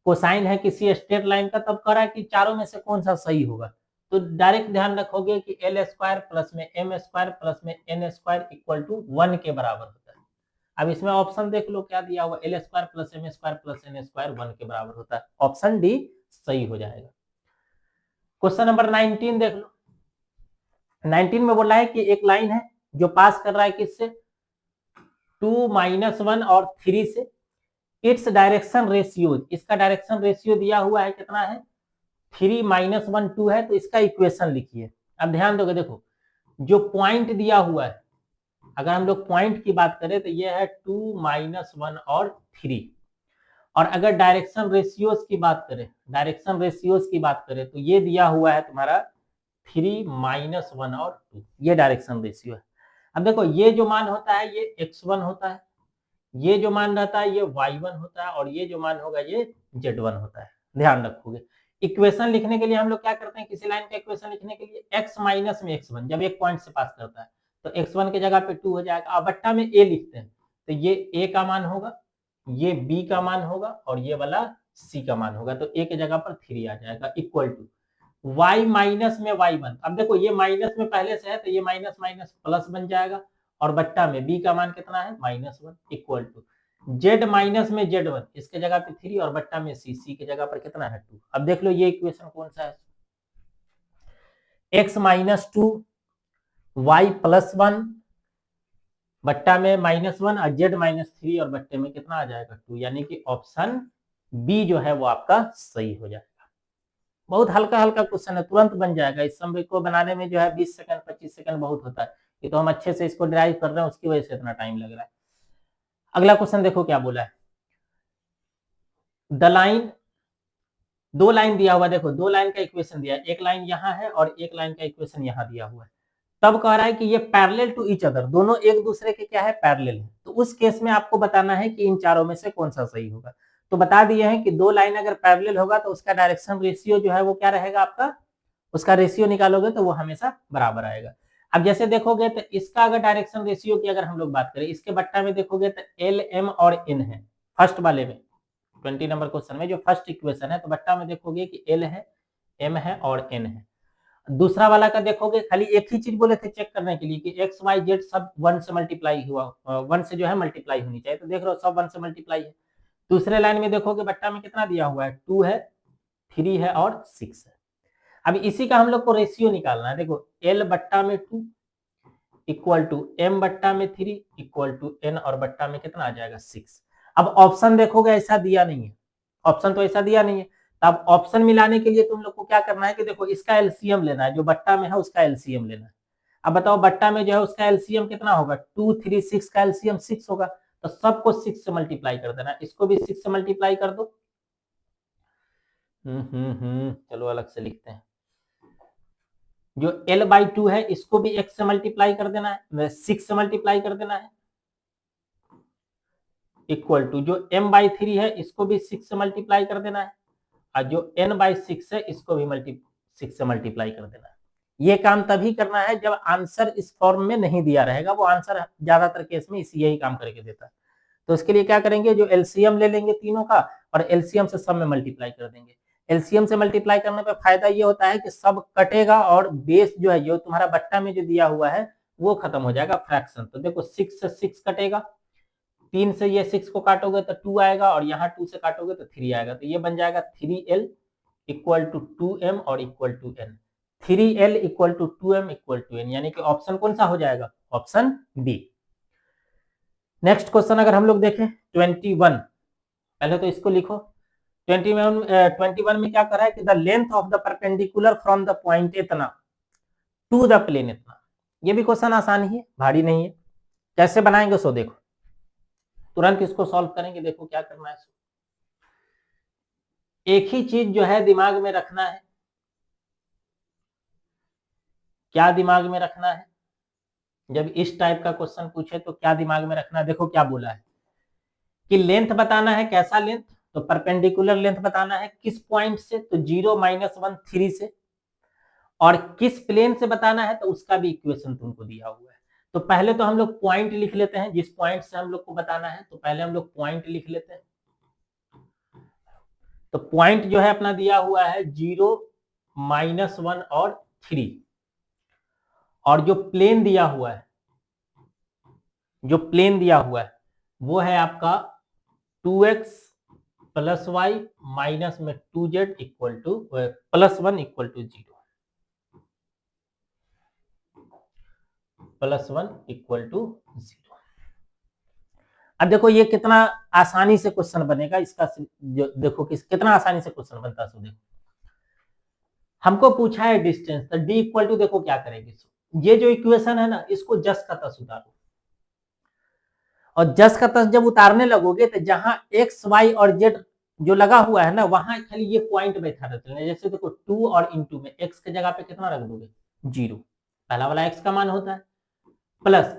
A: कोसाइन है किसी स्ट्रेट लाइन का। तब कह रहा है कि चारों में से कौन सा सही होगा, तो डायरेक्ट ध्यान रखोगे कि एल स्क्वायर प्लस में एम स्क्वायर प्लस में एन स्क्वायर इक्वल टू 1 के बराबर होता है। अब इसमें ऑप्शन देख लो क्या दिया हुआ, L square plus M square plus N square 1 के बराबर होता है। ऑप्शन डी सही हो जाएगा। क्वेश्चन नंबर 19 देख लो। 19 में बोला है कि एक लाइन है जो पास कर रहा है किससे? 2 -1 और 3 से। इट्स डायरेक्शन रेशियो, इसका डायरेक्शन रेशियो दिया हुआ है कितना है? 3 -1 2 है, तो इसका इक्वेशन लिखिए। अब ध्यान दोगे, देखो जो पॉइंट दिया हुआ है, अगर हम लोग पॉइंट की बात करें तो ये है 2 -1 और 3, और अगर डायरेक्शन रेशियोज की बात करें, डायरेक्शन रेशियोज की बात करें तो ये दिया हुआ है तुम्हारा 3 -1 और 2, ये डायरेक्शन रेशियो है। अब देखो ये जो मान होता है ये x1 होता है, ये जो मान रहता है ये y1 होता है, और ये जो मान होगा ये z1 होता है। ध्यान रखोगे। इक्वेशन लिखने के लिए हम लोग क्या करते हैं, किसी लाइन का इक्वेशन लिखने के लिए x माइनस में x1, जब एक पॉइंट से पास करता है तो x1 की जगह पे 2 हो जाएगा, और बट्टा में a लिखते हैं, तो ये a का मान होगा, ये b का मान होगा, और ये वाला c का मान होगा, तो a की जगह पर 3 आ जाएगा, इक्वल टू y माइनस में y1। अब देखो ये माइनस में पहले से है तो ये माइनस माइनस प्लस बन जाएगा, और बट्टा में b का मान कितना है? -1, इक्वल टू z माइनस में z1, इसके जगह पे 3 और बट्टा में c, c की जगह पर कितना है? 2। अब देख लो ये इक्वेशन कौन सा है? x -2 y +1 बट्टा में -1 और z -3 और बट्टे में कितना आ जाएगा? 2, यानी कि ऑप्शन बी जो है वो आपका सही हो जाएगा। बहुत हल्का हल्का क्वेश्चन है, तुरंत बन जाएगा। इस सम को बनाने में जो है 20 सेकंड 25 सेकंड बहुत होता है। ये तो हम अच्छे से इसको डिराइव कर रहे हैं, उसकी वजह से इतना टाइम लग रहा है। अगला क्वेश्चन देखो क्या बोला है। द लाइन, दो लाइन दिया हुआ, देखो दो लाइन का इक्वेशन दिया है, एक लाइन यहाँ है और एक लाइन का इक्वेशन यहाँ दिया हुआ है। तब कह रहा है कि ये पैरेलल टू ईच अदर, दोनों एक दूसरे के क्या है, पैरेलल है। तो उस केस में आपको बताना है कि इन चारों में से कौन सा सही होगा। तो बता दिए हैं कि दो लाइन अगर पैरेलल होगा तो उसका डायरेक्शन रेशियो जो है वो क्या रहेगा आपका, उसका रेशियो निकालोगे तो वो हमेशा बराबर आएगा। अब जैसे देखोगे तो इसका अगर डायरेक्शन रेशियो की अगर हम लोग बात करें, इसके बट्टा में देखोगे तो एल एम और एन है। फर्स्ट वाले में 20 नंबर क्वेश्चन में जो फर्स्ट इक्वेशन है, तो बट्टा में देखोगे कि एल है, एम है और एन है। दूसरा वाला का देखोगे खाली एक ही चीज बोले थे चेक करने के लिए कि एक्स वाई जेड सब 1 से मल्टीप्लाई हुआ, 1 से जो है मल्टीप्लाई होनी चाहिए, तो देख रहे हो सब 1 से मल्टीप्लाई है। दूसरे लाइन में देखोगे बट्टा में कितना दिया हुआ है, 2 है, 3 है और 6 है। अब इसी का हम लोग को रेशियो निकालना है। देखो एल बट्टा में 2 इक्वल टू एम बट्टा में 3 इक्वल टू एन और बट्टा में कितना आ जाएगा 6। अब ऑप्शन देखोगे ऐसा दिया नहीं है, ऑप्शन तो ऐसा दिया नहीं है। अब ऑप्शन मिलाने के लिए तुम लोग को क्या करना है कि देखो इसका एलसीएम लेना है, जो बट्टा में है उसका एलसीएम लेना है। अब बताओ बट्टा में जो है उसका एलसीएम कितना होगा, 2 3 6 का एलसीएम 6 होगा, तो सबको 6 से मल्टीप्लाई कर देना, इसको भी 6 से मल्टीप्लाई कर दो। चलो अलग से लिखते हैं। जो l/2 है इसको भी x से मल्टीप्लाई कर देना है, 6 से मल्टीप्लाई कर देना है, इक्वल टू जो m/3 है इसको भी 6 से मल्टीप्लाई कर देना है, और जो n/6 है इसको भी 6 से मल्टीप्लाई कर देना है। ये काम तभी करना है जब आंसर इस फॉर्म में नहीं दिया रहेगा, वो आंसर ज्यादातर केस में इसी यही काम करके देता है। तो इसके लिए क्या करेंगे, जो एलसीएम ले लेंगे तीनों का और एलसीएम से सब में मल्टीप्लाई कर देंगे। एलसीएम से मल्टीप्लाई करने पे फायदा ये होता है कि सब कटेगा और बेस जो है, जो तुम्हारा बट्टा में जो दिया हुआ है वो खत्म हो जाएगा, फ्रैक्शन। तो देखो 6 से 6 कटेगा, 3 से ये 6 को काटोगे तो 2 आएगा और यहाँ 2 से काटोगे तो 3 आएगा, तो ये बन जाएगा 3l इक्वल टू 2m और equal to n। 3l equal to 2m equal to n, यानी कि ऑप्शन कौन सा हो जाएगा, ऑप्शन बी। नेक्स्ट क्वेश्चन अगर हम लोग देखें 21, पहले तो इसको लिखो। 21 में क्या कर रहा है कि the length of the perpendicular from the point इतना टू द प्लेन इतना। ये भी क्वेश्चन आसान ही है, भारी नहीं है। कैसे बनाएंगे सो देखो, तुरंत इसको सॉल्व करेंगे। देखो क्या करना है, एक ही चीज जो है दिमाग में रखना है। क्या दिमाग में रखना है, जब इस टाइप का क्वेश्चन पूछे तो क्या दिमाग में रखना है। देखो क्या बोला है कि लेंथ बताना है, कैसा लेंथ, तो परपेंडिकुलर लेंथ बताना है, किस पॉइंट से, तो 0 -1 3 से, और किस प्लेन से बताना है तो उसका भी इक्वेशन तुमको दिया हुआ है। तो पहले तो हम लोग पॉइंट लिख लेते हैं, जिस पॉइंट से हम लोग को बताना है, तो पहले हम लोग पॉइंट लिख लेते हैं। तो पॉइंट जो है अपना दिया हुआ है 0 -1 और 3, और जो प्लेन दिया हुआ है, जो प्लेन दिया हुआ है वो है आपका 2x + y माइनस में 2z equal to +1 equal to 0, +1 equal to 0। अब देखो ये कितना आसानी से क्वेश्चन बनेगा इसका, जो देखो कितना आसानी से क्वेश्चन बनता है। देखो हमको पूछा है डिस्टेंस, तो d इक्वल टू, देखो क्या करेंगे, ये जो इक्वेशन है ना इसको जस का तस उतारो, और जस का तस जब उतारने लगोगे तो जहां x y और z जो लगा हुआ है ना वहां खाली ये पॉइंट बैठा रहता है। जैसे देखो 2 और इंटू में x के जगह पे कितना रख दोगे, 0, पहला वाला x का मान होता है, प्लस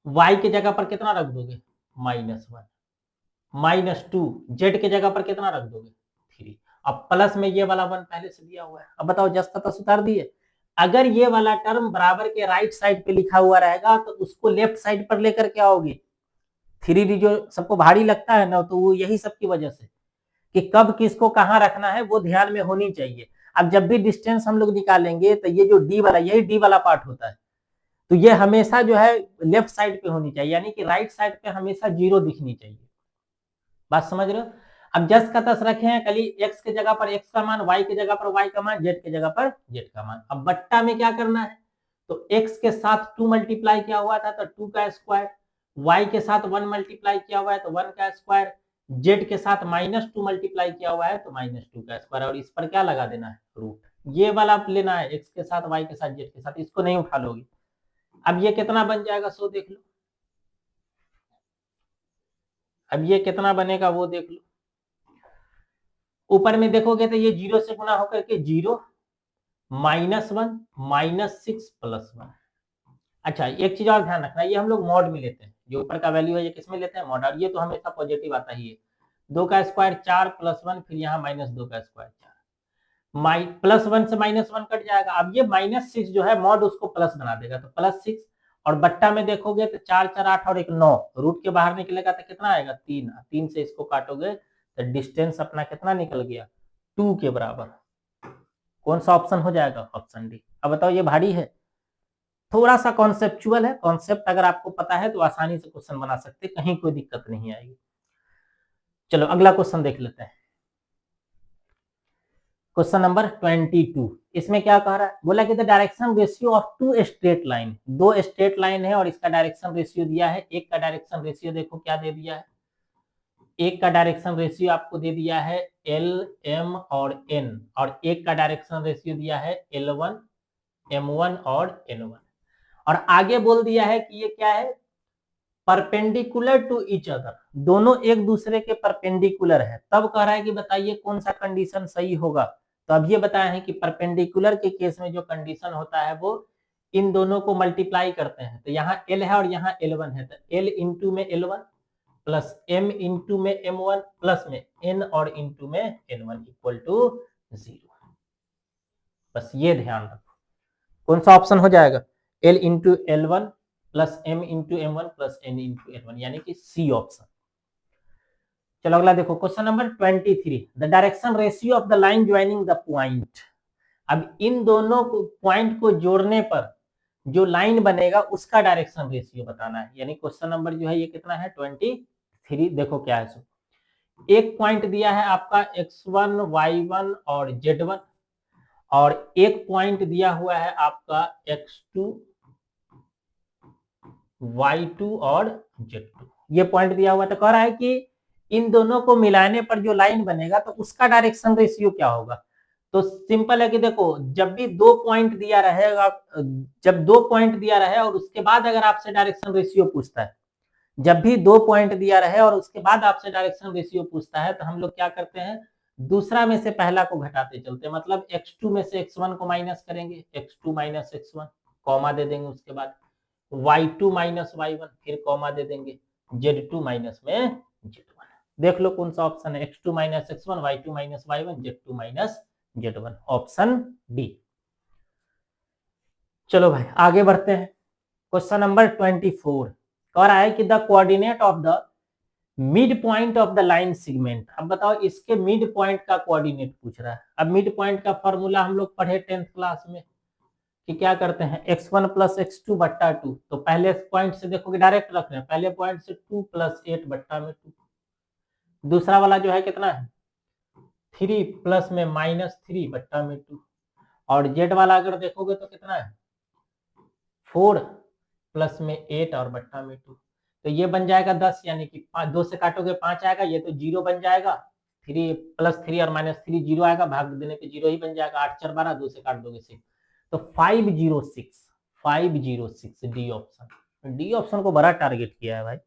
A: y के जगह पर कितना रख दोगे, -1, -2, z के जगह पर कितना रख दोगे, 3, अब प्लस में ये वाला 1 पहले से दिया हुआ है। अब बताओ जस का तस उतार दिए। अगर ये वाला टर्म बराबर के राइट साइड पे लिखा हुआ रहेगा तो उसको लेफ्ट साइड पर लेकर के आओगे। 3D जो सबको भारी लगता है ना, तो वो यही सब की वजह से कि कब किसको कहां रखना है वो ध्यान में होनी चाहिए। अब जब भी डिस्टेंस हम लोग निकालेंगे तो ये जो डी वाला, यही डी वाला पार्ट होता है, तो ये हमेशा जो है लेफ्ट साइड पे होनी चाहिए, यानी कि राइट साइड पे हमेशा 0 दिखनी चाहिए। बात समझ रहे हो। अब जस का तस रखे हैं, खाली x के जगह पर x का मान, y के जगह पर y का मान, z के जगह पर z का मान। अब बट्टा में क्या करना है, तो x के साथ 2 मल्टीप्लाई किया हुआ था तो 2 का स्क्वायर, y के साथ 1 मल्टीप्लाई किया हुआ है तो 1 का स्क्वायर, जेड के साथ -2 मल्टीप्लाई किया हुआ है तो -2 का स्क्वायर, और इस पर क्या लगा देना है, रूट। ये वाला लेना है एक्स के साथ, वाई के साथ, जेड के साथ, इसको नहीं उठा लोगे। अब ये कितना बन जाएगा सो देख लो, अब ये कितना बनेगा वो देख लो। ऊपर में देखोगे तो ये 0 से गुना होकर के 0 -1 -6 +1। अच्छा, एक चीज और ध्यान रखना, ये हम लोग मॉड में लेते हैं, जो ऊपर का वैल्यू है ये किसमें लेते हैं, मॉड, और ये तो हमेशा पॉजिटिव आता ही है। 2 का स्क्वायर 4 +1, फिर यहाँ -2 का स्क्वायर 4, +1 से -1 कट जाएगा। अब ये -6 जो है मॉड उसको प्लस बना देगा, तो +6, और बट्टा में देखोगे तो 4 4 8 और 1 9, रूट के बाहर निकलेगा तो कितना आएगा, 3, 3 से इसको काटोगे तो डिस्टेंस अपना कितना निकल गया, 2 के बराबर। कौन सा ऑप्शन हो जाएगा, ऑप्शन डी। अब बताओ, ये भारी है, थोड़ा सा कॉन्सेप्चुअल है, कॉन्सेप्ट अगर आपको पता है तो आसानी से क्वेश्चन बना सकते, कहीं कोई दिक्कत नहीं आएगी। चलो अगला क्वेश्चन देख लेते हैं, क्वेश्चन नंबर 22। इसमें क्या कह रहा है, बोला कि the direction ratio of 2 straight line, 2 straight line है और इसका डायरेक्शन रेशियो दिया है। एक का डायरेक्शन रेशियो देखो क्या दे दिया है, एक का डायरेक्शन रेशियो आपको दे दिया है L, M और N, और एक का डायरेक्शन रेशियो दिया है L1, M1 और N1, और आगे बोल दिया है कि ये क्या है, परपेंडिकुलर टू ईच अदर, दोनों एक दूसरे के परपेंडिकुलर है। तब कह रहा है कि बताइए कौन सा कंडीशन सही होगा। तो अब ये बताया है कि परपेंडिकुलर के केस में जो कंडीशन होता है वो इन दोनों को मल्टीप्लाई करते हैं, तो यहाँ L है और यहाँ L1 है, तो L इंटू में L1 प्लस M इंटू में M1 प्लस में N और इंटू में N1 इक्वल टू 0। बस ये ध्यान रखो, कौन सा ऑप्शन हो जाएगा, L into L1 plus M into M1 plus N into N1, यानी कि सी ऑप्शन। चलो अगला देखो, question number 23, the direction ratio of the line joining the point. अब इन दोनों को पॉइंट को जोड़ने पर जो लाइन बनेगा उसका डायरेक्शन रेशियो बताना है। यानी क्वेश्चन नंबर जो है ये कितना है, 23। देखो क्या है, सो एक पॉइंट दिया है आपका x1, y1 और z1, और एक पॉइंट दिया हुआ है आपका x2, y2 और z2, ये पॉइंट दिया हुआ। तो कह रहा है कि इन दोनों को मिलाने पर जो लाइन बनेगा तो उसका डायरेक्शन रेशियो क्या होगा। तो सिंपल है कि देखो, जब भी 2 पॉइंट दिया रहेगा, जब 2 पॉइंट दिया रहे और उसके बाद अगर आपसे डायरेक्शन रेशियो पूछता है, जब भी 2 पॉइंट दिया रहे और उसके बाद आपसे डायरेक्शन रेशियो पूछता है, तो हम लोग क्या करते हैं, दूसरा में से पहला को घटाते चलते हैं। मतलब x2 में से x1 को माइनस करेंगे, x2 माइनस x1, कॉमा दे देंगे, उसके बाद y2 माइनस y1, फिर कॉमा दे देंगे, z2 माइनस में z1। देख लो कौन सा ऑप्शन है, x2 minus x1, y2 minus y1, z2 minus z1, option D. चलो भाई आगे बढ़ते हैं, क्वेश्चन नंबर 24 कह रहा है कि the coordinate of the mid point of the line segment. अब बताओ, इसके मिड पॉइंट का कोऑर्डिनेट पूछ रहा है। अब मिड पॉइंट का फॉर्मूला हम लोग पढ़े 10th क्लास में कि क्या करते हैं, x1 प्लस x2 बट्टा 2। तो पहले पॉइंट से देखोगे, डायरेक्ट रख रहे हैं, पहले पॉइंट से 2 प्लस 8 बट्टा में 2, दूसरा वाला जो है कितना है, 3 प्लस में -3 बट्टा में 2, और जेड वाला अगर देखोगे तो कितना है, 4 प्लस में 8 और बट्टा में 2, तो ये बन जाएगा 10, यानी कि 2 से काटोगे 5 आएगा, ये तो 0 बन जाएगा, 3 प्लस 3 और -3 0 आएगा, भाग देने पे 0 ही बन जाएगा, 8 4 12, 2 से काट दोगे 6, तो 506 डी ऑप्शन। डी ऑप्शन को बड़ा टारगेट किया है भाई,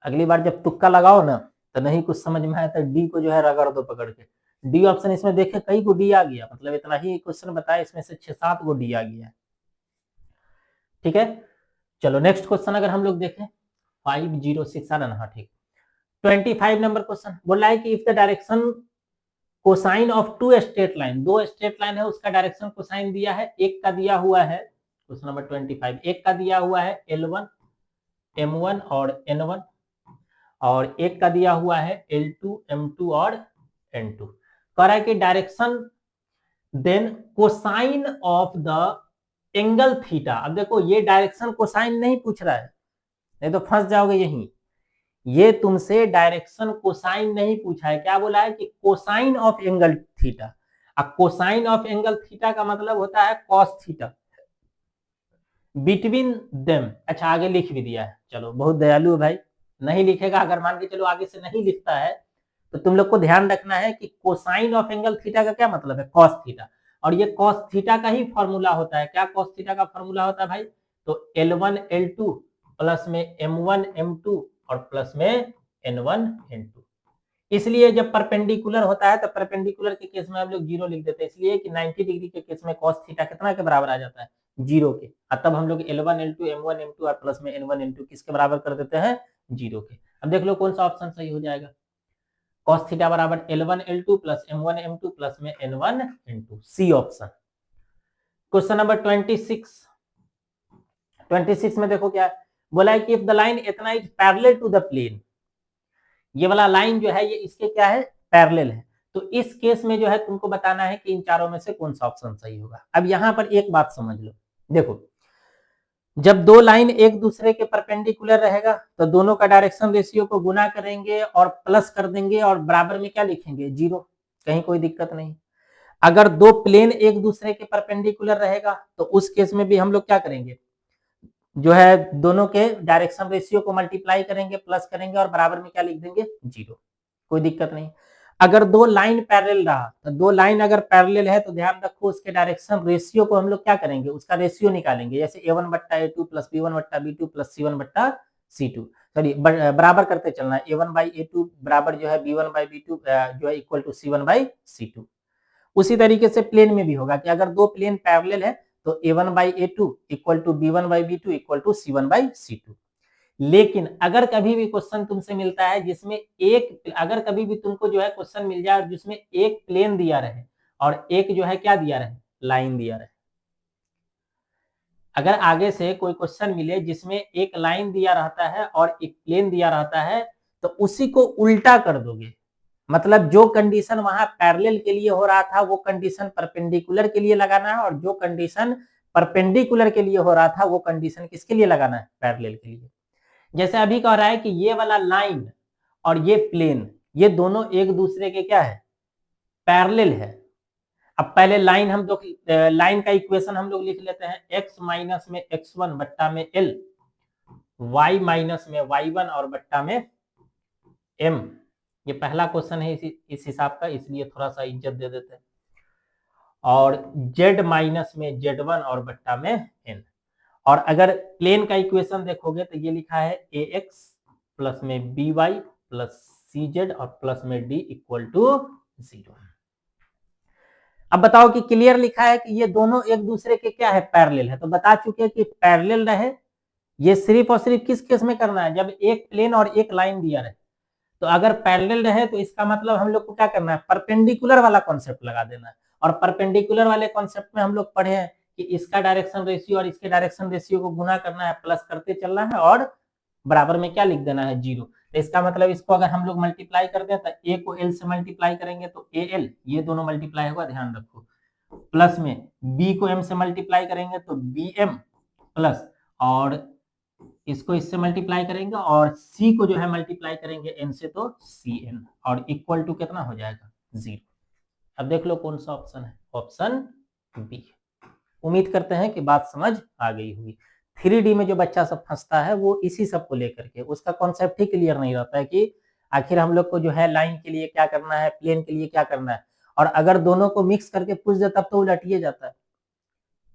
A: अगली बार जब तुक्का लगाओ ना तो नहीं कुछ समझ में आया तो डी को जो है रगड़ दो पकड़ के। डी ऑप्शन इसमें देखे कई को डी आ गया, मतलब इतना ही क्वेश्चन बताया, इसमें से 6-7 को डी आ गया है। ठीक है, चलो नेक्स्ट क्वेश्चन अगर हम लोग देखें 506, हाँ ठीक, 25 नंबर क्वेश्चन बोल रहा है कि if the direction cosine of 2 straight line, 2 straight line है उसका डायरेक्शन कोसाइन दिया है, एक का दिया हुआ है क्वेश्चन नंबर 25, एक का दिया हुआ है L1, M1 और N1, और एक का दिया हुआ है L2, M2 और N2। कह रहा है कि direction then cosine of the angle theta. अब देखो, ये डायरेक्शन कोसाइन नहीं पूछ रहा है, नहीं तो फंस जाओगे यहीं। ये तुमसे डायरेक्शन कोसाइन नहीं पूछा है, क्या बोला है कि कोसाइन ऑफ एंगल थीटा। अब कोसाइन ऑफ एंगल थीटा का मतलब होता है कॉस थीटा बिटवीन देम। अच्छा आगे लिख भी दिया है, चलो बहुत दयालु है भाई, नहीं लिखेगा, अगर मान के चलो आगे से नहीं लिखता है तो तुम लोग को ध्यान रखना है कि कोसाइन ऑफ एंगल थीटा का क्या मतलब है, कॉस थीटा, और ये कॉस थीटा का ही फॉर्मूला होता है। क्या कॉस थीटा का फॉर्मूला होता है भाई, तो L1 L2 प्लस में M1 M2 और प्लस में N1 N2। इसलिए जब परपेंडिकुलर होता है तो परपेंडिकुलर के केस में हम लोग जीरो लिख देते हैं, इसलिए कि 90 डिग्री के केस में cos थीटा कितना के बराबर आ जाता है, जीरो के। तब हम लोग L1 L2 M1 M2 और प्लस में N1 N2 किसके बराबर कर देते हैं, जीरो के। अब देख लो कौन सा ऑप्शन सही हो जाएगा, cos थीटा बराबर L1 L2 plus M1 M2 plus में N1 N2, C option. Question number 26 में देखो क्या बोला है कि इफ द लाइन इतना is parallel to the plane, ये वाला लाइन जो है ये इसके क्या है, पैरेलल है। तो इस केस में जो है तुमको बताना है कि इन चारों में से कौन सा ऑप्शन सही होगा। अब यहां पर एक बात समझ लो, देखो जब दो लाइन एक दूसरे के परपेंडिकुलर रहेगा तो दोनों का डायरेक्शन रेशियो को गुना करेंगे और प्लस कर देंगे और बराबर में क्या लिखेंगे, जीरो, कहीं कोई दिक्कत नहीं। अगर दो प्लेन एक दूसरे के परपेंडिकुलर रहेगा तो उस केस में भी हम लोग क्या करेंगे, जो है दोनों के डायरेक्शन रेशियो को मल्टीप्लाई करेंगे, प्लस करेंगे और बराबर में क्या लिख देंगे, जीरो, कोई दिक्कत नहीं। अगर दो लाइन पैरेलल रहा तो दो लाइन अगर पैरेलल है तो ध्यान रखो उसके डायरेक्शन रेशियो को हम लोग क्या करेंगे, उसका रेशियो निकालेंगे, जैसे A1 बट्टा A2 प्लस B1 बट्टा B2 प्लस C1 बट्टा C2, सॉरी बराबर करते चलना है, A1 बाई A2 बराबर जो है B1 बाई B2 जो है equal to C1 by C2। उसी तरीके से प्लेन में भी होगा कि अगर दो प्लेन पैरेलल है तो A1 by A2 equal to B1 by B2 equal to C1 by C2। लेकिन अगर कभी भी क्वेश्चन तुमसे मिलता है जिसमें एक, अगर कभी भी तुमको जो है क्वेश्चन मिल जाए जिसमें एक प्लेन दिया रहे और एक जो है क्या दिया रहे, लाइन दिया रहे, अगर आगे से कोई क्वेश्चन मिले जिसमें एक लाइन दिया रहता है और एक प्लेन दिया रहता है तो उसी को उल्टा कर दोगे, मतलब जो कंडीशन वहां पैरेलल के लिए हो रहा था वो कंडीशन परपेंडिकुलर के लिए लगाना है, और जो कंडीशन परपेंडिकुलर के लिए हो रहा था वो कंडीशन किसके लिए लगाना है, पैरेलल के लिए। जैसे अभी कह रहा है कि ये वाला लाइन और ये प्लेन ये दोनों एक दूसरे के क्या है, पैरेलल है। अब पहले लाइन हम लोग लाइन का इक्वेशन हम लोग लिख लेते हैं, x माइनस में x1 बट्टा में l, y माइनस में y1 और बट्टा में m। ये पहला क्वेश्चन है इस हिसाब का, इसलिए थोड़ा सा इज्जत दे देते हैं। और z माइनस में z1 और बट्टा में n। और अगर प्लेन का इक्वेशन देखोगे तो ये लिखा है ax प्लस में by प्लस cz और प्लस में d इक्वल टू 0। अब बताओ कि क्लियर लिखा है कि ये दोनों एक दूसरे के क्या है, पैरेलल है। तो बता चुके कि पैरेलल रहे ये सिर्फ और सिर्फ किस केस में करना है, जब एक प्लेन और एक लाइन दिया रहे। तो अगर पैरेलल रहे तो इसका मतलब हम लोग को क्या करना है, परपेंडिकुलर वाला कॉन्सेप्ट लगा देना है। और परपेंडिकुलर वाले कॉन्सेप्ट में हम लोग पढ़े हैं कि इसका डायरेक्शन रेशियो और इसके डायरेक्शन रेशियो को गुना करना है, प्लस करते चलना है और बराबर में क्या लिख देना है, जीरो। तो इसका मतलब इसको अगर हम लोग मल्टीप्लाई कर दें तो ए को एल से मल्टीप्लाई करेंगे तो ए एल, ये दोनों मल्टीप्लाई होगा, ध्यान रखो, प्लस में बी को एम से मल्टीप्लाई करेंगे तो बी एम प्लस, और इसको इससे मल्टीप्लाई करेंगे और सी को जो है मल्टीप्लाई करेंगे एन से तो सी एन, और इक्वल टू कितना हो जाएगा, जीरो। अब देख लो कौन सा ऑप्शन है, ऑप्शन बी। उम्मीद करते हैं कि बात समझ आ गई होगी। 3D में जो बच्चा सब फंसता है वो इसी सब को लेकर के, उसका कॉन्सेप्ट ही क्लियर नहीं रहता है कि आखिर हम लोग को जो है लाइन के लिए क्या करना है, प्लेन के लिए क्या करना है। और अगर दोनों को मिक्स करके पूछ दे तब तो उलटिए जाता है,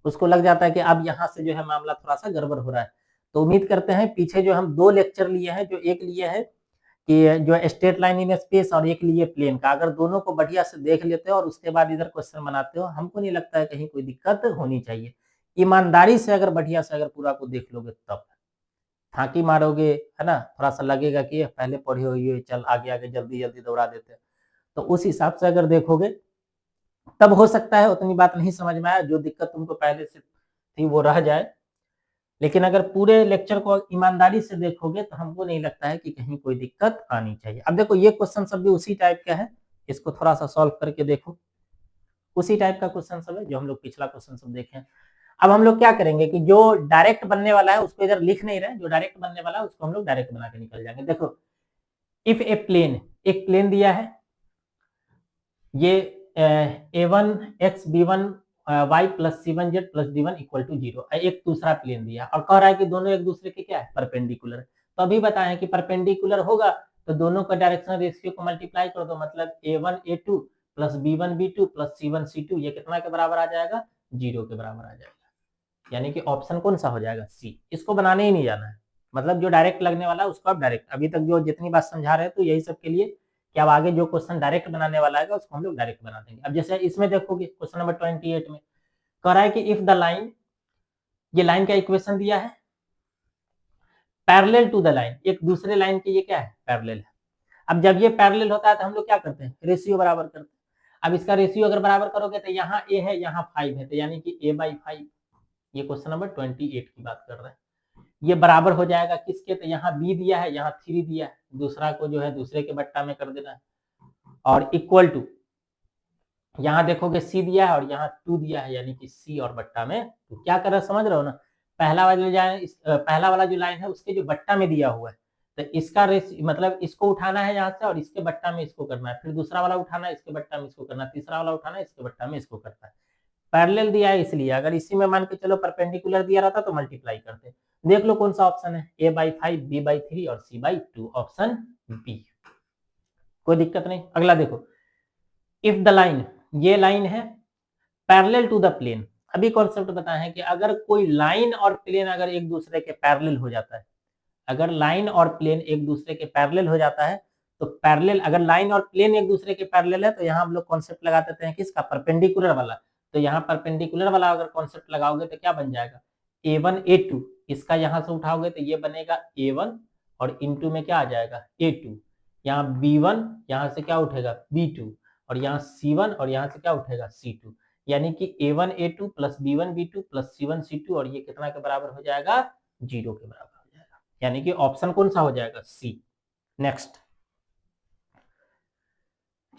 A: उसको लग जाता है कि अब यहाँ से जो है मामला थोड़ा सा गड़बड़ हो रहा है। तो उम्मीद करते हैं पीछे जो हम 2 लेक्चर लिए हैं, जो एक लिए है कि जो स्ट्रेट लाइन इन स्पेस और एक लिए प्लेन का, अगर दोनों को बढ़िया से देख लेते हो और उसके बाद इधर क्वेश्चन बनाते हो, हमको नहीं लगता है कहीं कोई दिक्कत होनी चाहिए। ईमानदारी से अगर बढ़िया से अगर पूरा को देख लोगे तब, फांकी मारोगे है ना, थोड़ा सा लगेगा कि पहले पढ़े हुई है, चल आगे आगे जल्दी जल्दी दौड़ा देते हैं। तो उस हिसाब से अगर देखोगे तब हो सकता है उतनी बात नहीं समझ में आया, जो दिक्कत तुमको पहले से थी वो रह जाए। लेकिन अगर पूरे लेक्चर को ईमानदारी से देखोगे तो हमको नहीं लगता है कि कहीं कोई दिक्कत आनी चाहिए। अब देखो ये क्वेश्चन सब भी उसी टाइप का है, इसको थोड़ा सा सॉल्व करके देखो, उसी टाइप का क्वेश्चन सब है जो हम लोग पिछला क्वेश्चन सब देखे। अब हम लोग क्या करेंगे कि जो डायरेक्ट बनने वाला है उसको इधर लिख नहीं रहे, जो डायरेक्ट बनने वाला है उसको हम लोग डायरेक्ट बना के निकल जाएंगे। देखो इफ ए प्लेन, एक प्लेन दिया है, ये a1 x b1 y plus c1 z plus d1 equal to 0, एक दूसरा प्लेन दिया और कह रहा है कि दोनों एक दूसरे के क्या है, परपेंडिकुलर। तो अभी बताए कि परपेंडिकुलर होगा तो दोनों का डायरेक्शन रेशियो को मल्टीप्लाई कर दो, मतलब a1 a2 plus b1 b2 plus c1 c2 ये कितना के बराबर आ जाएगा, 0 के बराबर आ जाएगा। यानी कि ऑप्शन कौन सा हो जाएगा, सी। इसको बनाने ही नहीं जाना है, मतलब जो डायरेक्ट लगने वाला है उसको आप डायरेक्ट, अभी तक जो जितनी बात समझा रहे हैं तो यही सब के लिए कि अब आगे जो क्वेश्चन डायरेक्ट बनाने वाला है उसको हम लोग डायरेक्ट बना देंगे। अब जैसे इसमें देखोगे क्वेश्चन नंबर 28 में कह रहा है कि इफ द लाइन, ये लाइन का इक्वेशन दिया है, पैरेलल टू द लाइन, एक दूसरे लाइन के ये क्या है, पैरेलल है। अब जब ये पैरेलल होता है तो हम लोग क्या करते हैं, रेशियो बराबर करते हैं। अब इसका रेशियो अगर बराबर करोगे तो यहाँ a है यहाँ 5 है, तो यानी कि a/5, ये क्वेश्चन नंबर 28 की बात कर रहे हैं। ये बराबर हो जाएगा किसके, तो यहाँ b दिया है यहाँ 3 दिया है, दूसरा को जो है दूसरे के बट्टा में कर देना है, और इक्वल टू यहाँ देखोगे c दिया है और यहाँ 2 दिया है, यानी कि c और बट्टा में तो क्या कर रहा है, समझ रहे हो ना। पहला वाला जो लाइन है उसके जो बट्टा में दिया हुआ है तो इसका मतलब इसको उठाना है यहाँ से और इसके बट्टा में इसको करना है, फिर दूसरा वाला उठाना है इसके बट्टा में इसको करना है, तीसरा वाला उठाना है इसके बट्टा में इसको करना है। पैरेलल दिया है इसलिए, अगर इसी में मान के चलो परपेंडिकुलर दिया रहता तो मल्टीप्लाई करते। देख लो कौन सा ऑप्शन है, a/5 b/3 और c/2, ऑप्शन बी, कोई दिक्कत नहीं। अगला देखो, इफ द लाइन, ये लाइन है पैरेलल टू द प्लेन। अभी कॉन्सेप्ट बताए हैं कि अगर कोई लाइन और प्लेन अगर एक दूसरे के पैरेलल हो जाता है, अगर लाइन और प्लेन एक दूसरे के पैरेलल हो जाता है तो पैरेलल, अगर लाइन और प्लेन एक दूसरे के पैरेलल है तो यहाँ हम लोग कॉन्सेप्ट लगा देते हैं किसका, परपेंडिकुलर वाला। तो यहाँ परपेंडिकुलर वाला अगर कॉन्सेप्ट लगाओगे तो क्या बन जाएगा, a1 a2, इसका यहाँ से उठाओगे तो ये बनेगा a1 और इनटू में क्या आ जाएगा a2, यहाँ b1 यहाँ से क्या उठेगा b2 और यहाँ c1 और यहाँ से क्या उठेगा c2, यानी कि a1 a2 plus b1 b2 plus c1 c2 और ये कितना के बराबर हो जाएगा, 0 के बराबर हो जाएगा, यानी कि ऑप्शन कौन सा हो जाएगा, सी। नेक्स्ट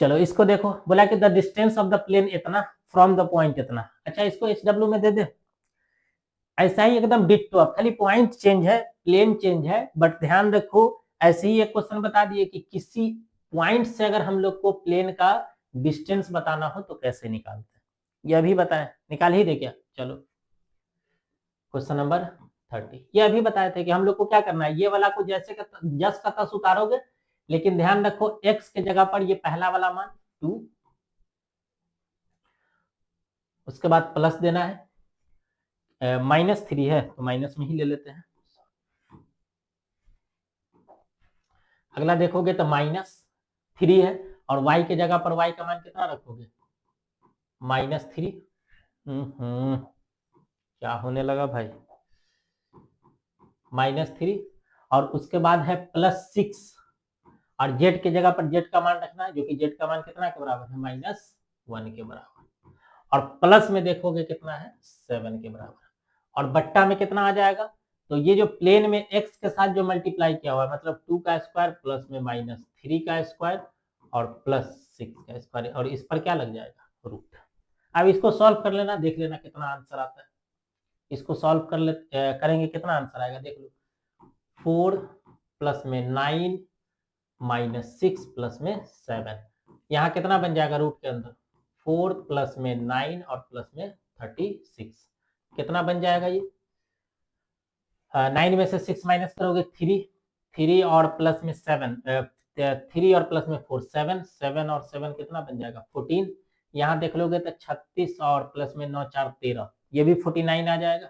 A: चलो इसको देखो, बोला कि the distance of the plane इतना फ्रॉम द पॉइंट इतना। अच्छा इसको HW में दे दे, ऐसा ही एकदम डिट्टो, अब खाली पॉइंट चेंज है, प्लेन चेंज है, बट ध्यान रखो ऐसे ही एक क्वेश्चन बता दिए कि किसी पॉइंट से अगर हम लोग को प्लेन का डिस्टेंस बताना हो तो कैसे निकालते हैं, ये अभी बताए, निकाल ही दे क्या। चलो क्वेश्चन नंबर 30, ये अभी बताए थे कि हम लोग को क्या करना है, ये वाला को जैसे जस का तस उतारोगे, लेकिन ध्यान रखो x के जगह पर ये पहला वाला मान 2, उसके बाद प्लस देना है, -3 है तो माइनस में ही ले लेते हैं। अगला देखोगे तो -3 है और y के जगह पर y का मान कितना रखोगे, -3। क्या होने लगा भाई, -3 और उसके बाद है +6 और z के जगह पर z का मान रखना है, जो कि z का मान कितना के बराबर है, -1 के बराबर, और प्लस में देखोगे कितना है 7 के बराबर, और बट्टा में कितना आ जाएगा, तो ये जो प्लेन में x के साथ जो मल्टीप्लाई किया हुआ है मतलब 2 का स्क्वायर प्लस में -3 का स्क्वायर और +6 का स्क्वायर, और इस पर क्या लग जाएगा, रूट। अब इसको सॉल्व कर लेना, देख लेना कितना आंसर आता है, इसको सॉल्व करेंगे कितना आंसर आएगा, देख लो 4 प्लस में 9 -6 प्लस में 7, यहाँ कितना बन जाएगा रूट के अंदर, 4 प्लस में 9 और प्लस में 36, कितना बन जाएगा ये, 9 में से 6 माइनस करोगे 3 और प्लस में 7, 3 और प्लस में 4 7 और 7 कितना बन जाएगा 14, यहाँ देख लोगे तो 36 और प्लस में 9 4 13, ये भी 49 आ जाएगा,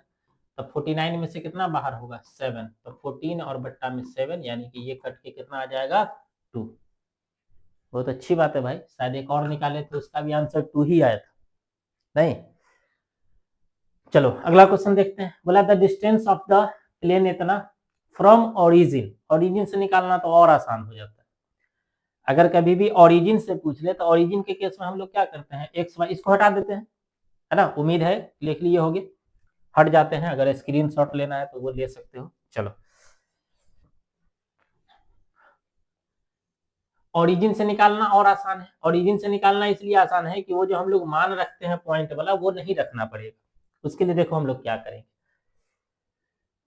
A: तो 49 में से कितना बाहर होगा 7, तो 14 और बट्टा में 7, यानी कि ये कट के कितना आ जाएगा 2। बहुत अच्छी बात है भाई, शायद एक और निकाले थे उसका भी आंसर 2 ही आया था, नहीं। चलो अगला क्वेश्चन देखते हैं, बोला the distance of the plane इतना फ्रॉम ओरिजिन, ओरिजिन से निकालना तो और आसान हो जाता है। अगर कभी भी ओरिजिन से पूछ ले तो ओरिजिन के केस में हम लोग क्या करते हैं, एक्स वाई इसको हटा देते हैं, है ना, उम्मीद है लिख लिए होगे, हट जाते हैं, अगर स्क्रीनशॉट लेना है तो वो ले सकते हो। चलो ओरिजिन से निकालना और आसान है, ओरिजिन से निकालना इसलिए आसान है कि वो जो हम लोग मान रखते हैं पॉइंट वाला वो नहीं रखना पड़ेगा। उसके लिए देखो हम लोग क्या करेंगे,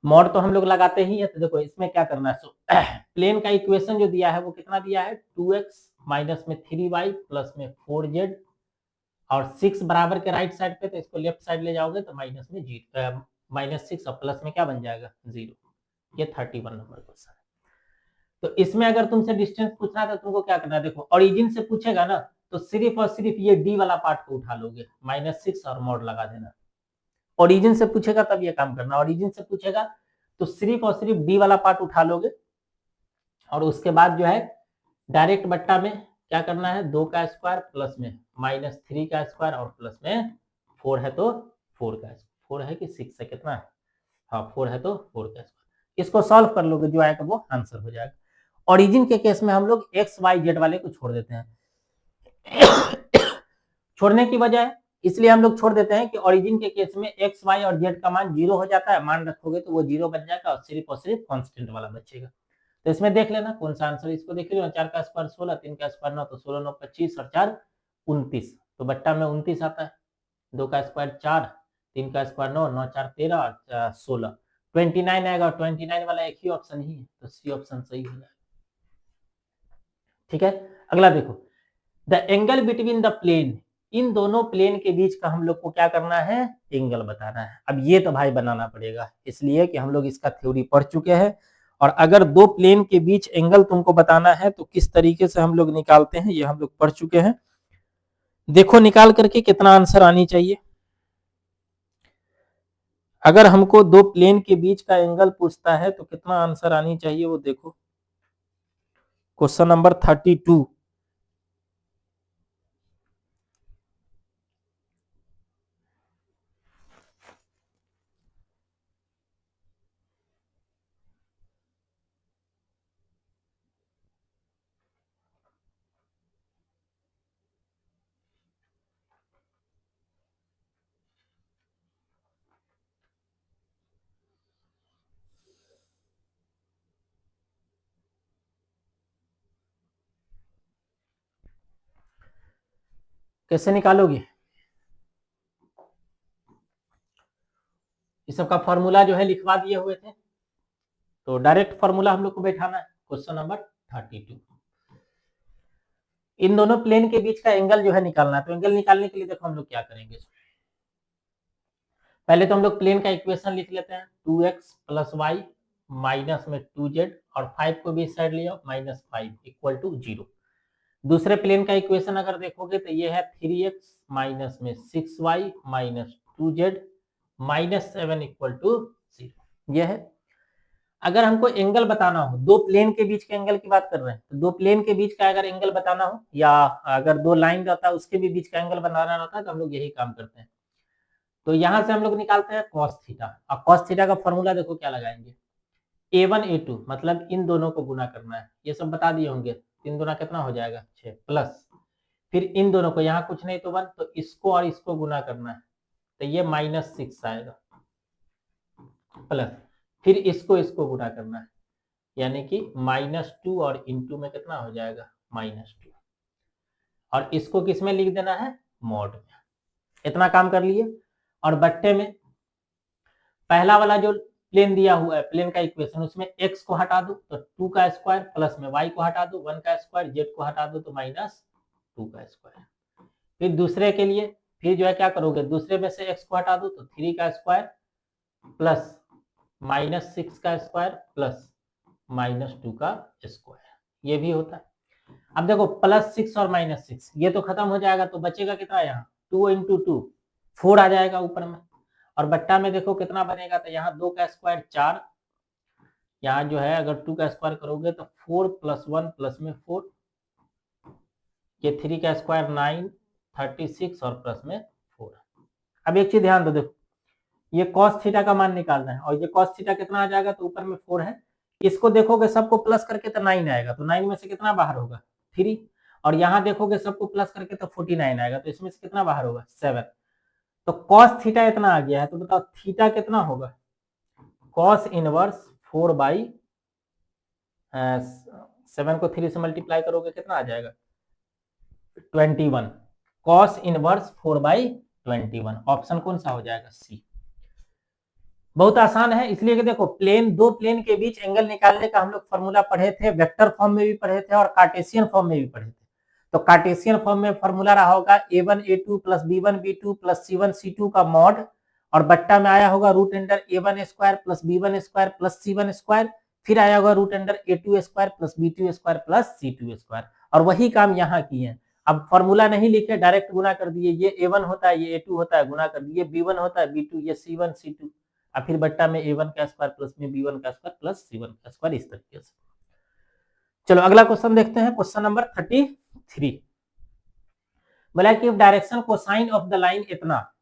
A: मॉड तो हम लोग लगाते ही है, तो देखो इसमें क्या करना है, प्लेन का इक्वेशन जो दिया है वो कितना दिया है 2x माइनस में 3y प्लस में 4z और 6 बराबर के राइट साइड पे, तो इसको लेफ्ट साइड ले जाओगे तो -6 और प्लस में क्या बन जाएगा 0। ये 31 नंबर क्वेश्चन है। तो इसमें अगर तुमसे डिस्टेंस पूछना था तुमको क्या करना है, देखो ओरिजिन से पूछेगा ना तो सिर्फ और सिर्फ ये डी वाला पार्ट को उठा लोगे, -6 और मोड लगा देना। ओरिजिन से पूछेगा तब ये काम करना, ओरिजिन से पूछेगा तो सिर्फ और सिर्फ डी वाला पार्ट उठा लोगे और उसके बाद जो है डायरेक्ट बट्टा में क्या करना है, 2 का स्क्वायर प्लस में -3 का स्क्वायर और प्लस में 4 है तो 4 का, 4 है कि 6 है, कितना है, हाँ 4 है तो 4 का स्क्वायर। इसको सॉल्व कर लोगे, जो आएगा वो आंसर हो जाएगा। ओरिजिन के केस में हम लोग एक्स वाई जेड वाले को छोड़ देते हैं। छोड़ने की वजह है इसलिए हम लोग छोड़ देते हैं कि ओरिजिन के केस में एक्स वाई और जेड का मान 0 हो जाता है, मान रखोगे तो वो 0 बन जाएगा और सिर्फ कांस्टेंट वाला बचेगा। तो इसमें देख लेना कौन सा आंसर, इसको देख लो, 4 का स्क्वायर 16, 3 का स्क्वायर 9, तो 16 9 25 और 4 29, तो बट्टा में 29 आता है। 2 का स्क्वायर 4, 3 का स्क्वायर 9, 9 4 13 और 16 29 आएगा और 29 वाला एक ही ऑप्शन ही है, तो सी ऑप्शन सही हो जाएगा। ठीक है, अगला देखो, the angle between the plane, इन दोनों प्लेन के बीच का हम लोग को क्या करना है, एंगल बताना है। अब ये तो भाई बनाना पड़ेगा, इसलिए कि हम लोग इसका थ्योरी पढ़ चुके हैं, और अगर दो प्लेन के बीच एंगल तुमको बताना है तो किस तरीके से हम लोग निकालते हैं ये हम लोग पढ़ चुके हैं। देखो निकाल करके कितना आंसर आनी चाहिए। अगर हमको दो प्लेन के बीच का एंगल पूछता है तो कितना आंसर आनी चाहिए वो देखो, क्वेश्चन नंबर 32। कैसे निकालोगे, इस सब का फॉर्मूला जो है लिखवा दिए हुए थे, तो डायरेक्ट फॉर्मूला हम लोग को बैठाना है। क्वेश्चन नंबर 32, इन दोनों प्लेन के बीच का एंगल जो है निकालना है। तो एंगल निकालने के लिए देखो हम लोग क्या करेंगे, पहले तो हम लोग प्लेन का इक्वेशन लिख लेते हैं, 2x + y माइनस में 2z और 5 को भी इस साइड ले आओ, -5 = 0। दूसरे प्लेन का इक्वेशन अगर देखोगे तो ये है 3x माइनस में 6y माइनस 2z -7 = 0, ये है। अगर हमको एंगल बताना हो, दो प्लेन के बीच के एंगल की बात कर रहे हैं, तो दो प्लेन के बीच का अगर एंगल बताना हो या अगर दो लाइन रहता है उसके भी बीच का एंगल बनाना रहता है तो हम लोग यही काम करते हैं। तो यहां से हम लोग निकालते हैं cos थीटा, और cos थीटा का फॉर्मूला देखो क्या लगाएंगे, a1 a2 मतलब इन दोनों को गुना करना है, ये सब बता दिए होंगे। 3 दूना कितना हो जाएगा 6, प्लस फिर इन दोनों को, यहाँ कुछ नहीं तो 1, तो इसको और इसको गुना करना है, तो ये -6 आएगा, प्लस फिर इसको गुना करना है, यानी कि -2 और इंटू में कितना हो जाएगा -2, और इसको किस में लिख देना है, मॉड में। इतना काम कर लिए, और बट्टे में पहला वाला जो प्लेन दिया हुआ है, प्लेन का इक्वेशन, उसमें x को हटा दो तो 2 का स्क्वायर, प्लस में y को हटा दो 1 का स्क्वायर, z को हटा दो तो -2 का स्क्वायर। फिर दूसरे के लिए फिर जो है क्या करोगे, दूसरे में से x को हटा दो तो 3 का स्क्वायर प्लस -6 का स्क्वायर प्लस -2 का स्क्वायर, ये भी होता है। अब देखो +6 और -6 ये तो खत्म हो जाएगा, तो बचेगा कितना, यहाँ 2 × 2 4 आ जाएगा ऊपर में, और बट्टा में देखो कितना बनेगा, तो यहाँ 2 का स्क्वायर 4, यहाँ जो है अगर 2 का स्क्वायर करोगे तो 4 + 1 प्लस में 4, ये 3 का स्क्वायर 9 36 और प्लस में 4। अब एक चीज ध्यान दो, देखो ये cos थीटा का मान निकालना है, और ये cos थीटा कितना आ जाएगा, तो ऊपर में 4 है, इसको देखोगे सबको प्लस करके तो 9 आएगा, तो 9 में से कितना बाहर होगा 3, और यहाँ देखोगे सबको प्लस करके तो 49 आएगा, तो इसमें से कितना बाहर होगा 7। तो cos थीटा इतना आ गया है, तो बताओ थीटा कितना होगा, cos इनवर्स 4/7 को 3 से मल्टीप्लाई करोगे कितना आ जाएगा 21, cos इनवर्स 4/21, ऑप्शन कौन सा हो जाएगा, सी। बहुत आसान है, इसलिए कि देखो दो प्लेन के बीच एंगल निकालने का हम लोग फॉर्मूला पढ़े थे, वेक्टर फॉर्म में भी पढ़े थे और कार्टेशियन फॉर्म में भी पढ़े थे। तो कार्टेशियन फॉर्म में फॉर्मूला रहा होगा a1 a2 + b1 b2 + c1 c2 का मॉड, और बट्टा में आया होगा √a1² + b1² + c1², फिर आया होगा root under a2 square plus b2 square plus c2 square, और वही काम यहाँ किए हैं। अब फॉर्मूला नहीं लिखे, डायरेक्ट गुना कर दिए, ये a1 होता है, ये a2 होता है, गुना कर दिए, b1 होता है, b2, ये c1 c2, और फिर बट्टा में a1 का स्क्वायर प्लस में b1 का स्क्वायर प्लस c1 का स्क्वायर, इस तरीके से। चलो अगला क्वेश्चन देखते हैं, क्वेश्चन नंबर 33। बोला कि direction cosine of the line इतना,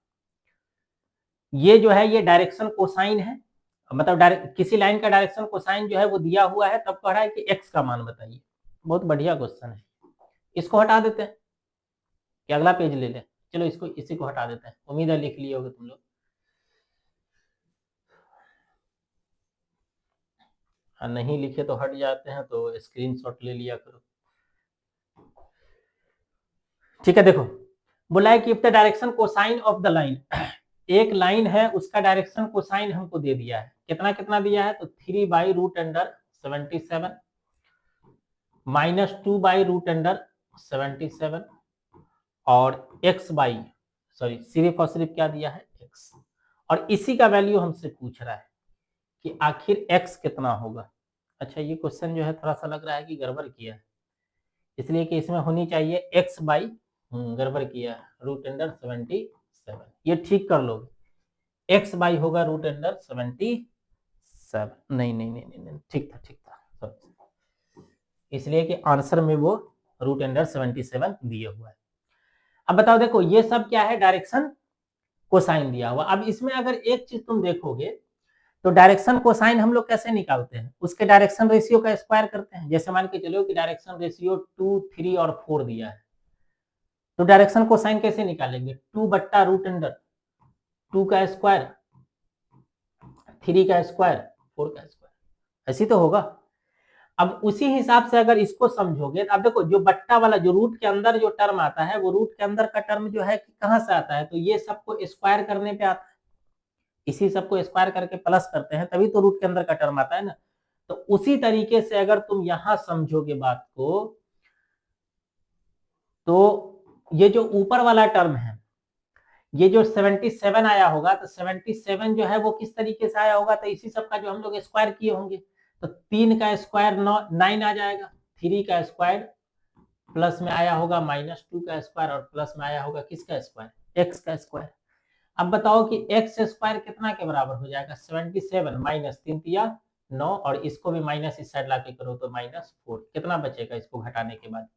A: ये जो है ये डायरेक्शन कोसाइन है, मतलब किसी लाइन का डायरेक्शन कोसाइन जो है वो दिया हुआ है, तब कह रहा है कि x का मान बताइए। बहुत बढ़िया क्वेश्चन है, इसको हटा देते हैं कि अगला पेज ले लें। चलो इसको इसी को हटा देते हैं, उम्मीद है लिख लिए होगे तुम लोग। नहीं लिखे तो हट जाते हैं, तो स्क्रीनशॉट ले लिया करो। ठीक है, देखो बोला है कि if the direction cosine of the line, एक लाइन है उसका डायरेक्शन कोसाइन हमको दे दिया है, कितना कितना दिया है, तो 3/√77 -2/√77 और सिर्फ और सिर्फ क्या दिया है, x, और इसी का वैल्यू हमसे पूछ रहा है कि आखिर x कितना होगा। अच्छा ये क्वेश्चन जो है थोड़ा सा लग रहा है कि गड़बड़ किया है, इसलिए कि इसमें होनी चाहिए x बाई, गड़बड़ किया है, √77, ये ठीक कर लोगे, x बाई होगा √77, नहीं, ठीक था, इसलिए कि आंसर में वो √77 दिए हुआ है। अब बताओ, देखो ये सब क्या है, डायरेक्शन कोसाइन दिया हुआ। अब इसमें अगर एक चीज तुम देखोगे तो डायरेक्शन कोसाइन हम लोग कैसे निकालते हैं, उसके डायरेक्शन रेशियो का स्क्वायर करते हैं। जैसे मान के चलो कि डायरेक्शन रेशियो 2, 3 और 4 दिया है, तो डायरेक्शन कोसाइन कैसे निकालेंगे, 2/√2 का स्क्वायर, 3 का स्क्वायर, 4 का स्क्वायर, ऐसी तो होगा। अब उसी हिसाब से अगर इसको समझोगे, तो अब देखो जो बट्टा वाला, जो रूट के अंदर जो टर्म आता है, वो रूट के अंदर का टर्म जो है कहां से आता है, तो ये सबको स्क्वायर करने पे आता है, इसी सबको स्क्वायर करके प्लस करते हैं, तभी तो रूट के अंदर का टर्म आता है ना। तो उसी तरीके से अगर तुम यहां समझोगे बात को, तो ये जो ऊपर वाला टर्म है, ये जो 77 आया होगा, तो 77 जो है वो किस तरीके से आया होगा, तो इसी सब का जो हम लोग स्क्वायर किए होंगे, तो 3 का स्क्वायर 9 आ जाएगा, 3 का स्क्वायर प्लस में आया होगा -2 का स्क्वायर, और प्लस में आया होगा किसका स्क्वायर, x का स्क्वायर। अब बताओ कि x स्क्वायर कितना के बराबर हो जाएगा, 77 माइनस 3 तिया 9, और इसको भी माइनस इस साइड लाके करो तो -4, कितना बचेगा इसको घटाने के बाद,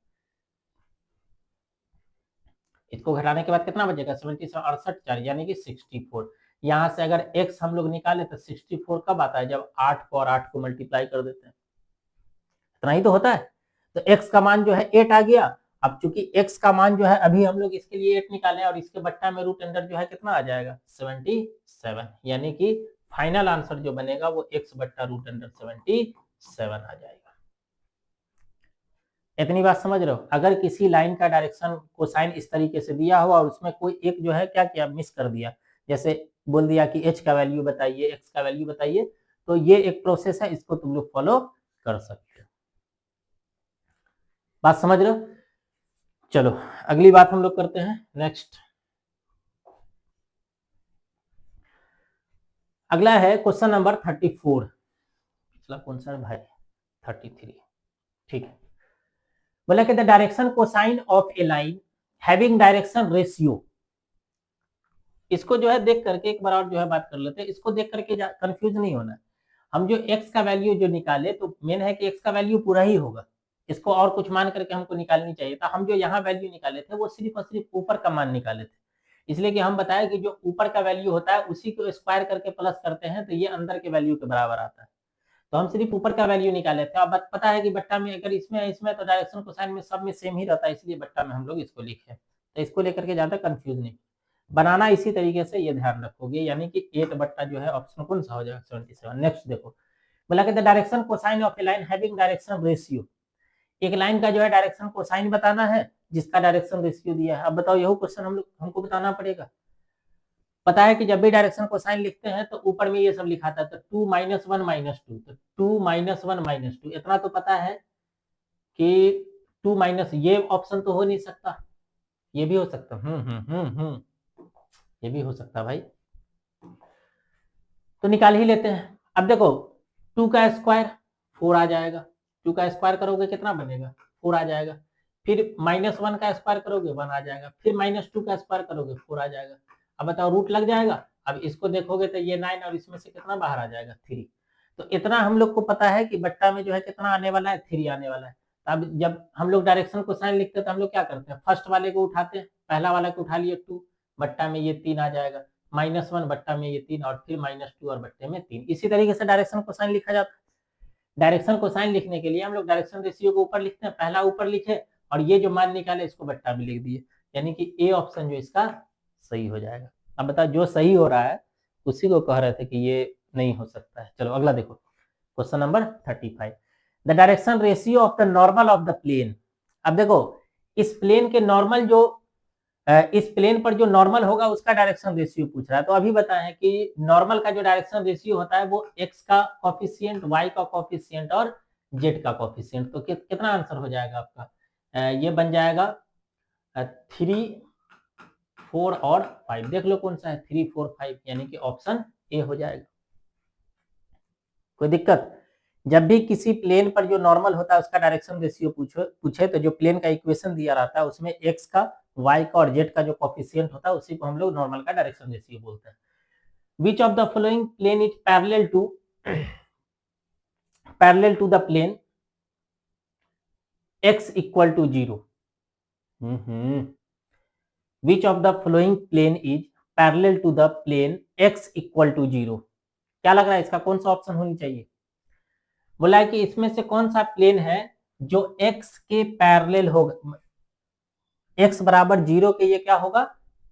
A: इसको घटाने के बाद कितना बचेगा, 77 68 4 यानी कि 64। यहां से अगर x हम लोग निकाले तो 64 कब आता है, जब 8 को और 8 को मल्टीप्लाई कर देते हैं, इतना ही तो होता है। तो x का मान जो है 8 आ गया। अब चूंकि x का मान जो है अभी हम लोग इसके लिए 8 निकाले, और इसके बट्टा में रूट अंडर जो है कितना आ जाएगा, 77, यानी कि फाइनल आंसर जो बनेगा वो x/√77 आ जाएगा। इतनी बात समझ रहे हो। अगर किसी लाइन का डायरेक्शन कोसाइन इस तरीके से दिया हुआ और उसमें कोई एक जो है क्या किया, मिस कर दिया, जैसे बोल दिया कि h का वैल्यू बताइए, x का वैल्यू बताइए, तो ये एक प्रोसेस है, इसको तुम लोग फॉलो कर सकते हो। बात समझ रहे हो। चलो अगली बात हम लोग करते हैं, नेक्स्ट अगला है क्वेश्चन नंबर 34। पिछला कौन सा है भाई, 33, ठीक है। बोला कि the direction cosine of a line having direction ratio, इसको जो है देख करके एक बार और जो है बात कर लेते हैं, इसको देख करके कंफ्यूज नहीं होना। हम जो x का वैल्यू जो निकाले, तो मेन है कि x का वैल्यू पूरा ही होगा, इसको और कुछ मान करके हमको निकालनी चाहिए था। हम जो यहाँ वैल्यू निकाले थे वो सिर्फ और सिर्फ ऊपर का मान निकाले थे, इसलिए कि हम बताया कि जो ऊपर का वैल्यू होता है उसी को स्क्वायर करके प्लस करते हैं, तो ये अंदर के वैल्यू के बराबर आता है। तो हम सिर्फ ऊपर का वैल्यू निकाले थे। अब पता है कि बट्टा में अगर इसमें तो डायरेक्शन कोसाइन में सब में सेम ही रहता है, इसलिए बट्टा में हम लोग इसको लिखे, तो इसको लेकर के ज्यादा कंफ्यूज नहीं बनाना, इसी तरीके से ये ध्यान रखोगे, यानी कि 8 बट्टा जो है ऑप्शन कौन सा हो जाएगा, 77। नेक्स्ट देखो, बोला कि the direction cosine of a line having direction ratio, एक लाइन का जो है डायरेक्शन कोसाइन बताना है जिसका डायरेक्शन रेशियो दिया है। अब बताओ यही क्वेश्चन हमको बताना पड़ेगा। पता है कि जब भी डायरेक्शन कोसाइन लिखते हैं तो ऊपर में ये सब लिखा था, तो 2 - 1 - 2, तो 2 - 1 - 2, इतना तो पता है कि 2 माइनस, ये ऑप्शन तो हो नहीं सकता, ये भी हो सकता, ये भी हो सकता भाई, तो निकाल ही लेते हैं। अब देखो 2 का स्क्वायर 4 आ जाएगा। 2 का स्क्वायर करोगे कितना बनेगा, 4 आ जाएगा। फिर -1 का स्क्वायर करोगे 1 आ जाएगा। फिर -2 का स्क्वायर करोगे 4 आ जाएगा। अब बताओ रूट लग जाएगा। अब इसको देखोगे तो ये 9 और इसमें से कितना बाहर आ जाएगा, 3। तो इतना हम लोग को पता है कि बट्टा में जो है कितना आने वाला है, 3 आने वाला है। अब जब हम लोग डायरेक्शन कोसाइन लिखते हैं तो हम लोग क्या करते हैं, फर्स्ट वाले को उठाते हैं, पहला वाला को उठा लिए 2, बट्टा में ये 3 आ जाएगा, -1 बट्टा में ये 3 और फिर -2 और बट्टे में 3। इसी तरीके से डायरेक्शन कोसाइन लिखा जाता है। डायरेक्शन कोसाइन लिखने के लिए हम लोग डायरेक्शन रेशियो को ऊपर लिखते हैं, पहला ऊपर लिखे और ये जो मान निकाले इसको बट्टा में लिख दिए, यानी कि ए ऑप्शन जो इसका सही हो जाएगा। अब बताओ जो सही हो रहा है उसी को कह रहे थे कि ये नहीं हो सकता है। चलो अगला देखो, question number 35, the direction ratio of the normal of the plane. अब देखो इस प्लेन के नॉर्मल जो इस प्लेन पर जो नॉर्मल होगा उसका डायरेक्शन रेशियो पूछ रहा है। तो अभी बताए हैं कि नॉर्मल का जो डायरेक्शन रेशियो होता है वो एक्स का कॉफिशिएंट, वाई का कॉफिशिएंट और जेड का कॉफिशिएंट। तो कितना आंसर हो जाएगा आपका, ये बन जाएगा 3, 4 और 5। देख लो कौन सा है, 3, 4, 5, यानी कि ऑप्शन ए हो जाएगा। कोई दिक्कत? जब भी किसी प्लेन पर जो नॉर्मल होता है उसका डायरेक्शन रेशियो पूछे तो जो प्लेन का इक्वेशन दिया रहता है उसमें एक्स का, वाई का और जेड का जो कोफिशिएंट होता है उसी को हम लोग नॉर्मल का डायरेक्शन रेशियो बोलते हैं। Which of the following plane is parallel to the plane x equal to 0। Which of the following plane is parallel to the plane x equal to 0। क्या लग रहा है इसका कौन सा ऑप्शन होनी चाहिए? बोला है कि इसमें से कौन सा प्लेन है जो x के पैरेलल होगा, x बराबर 0 के ये क्या होगा,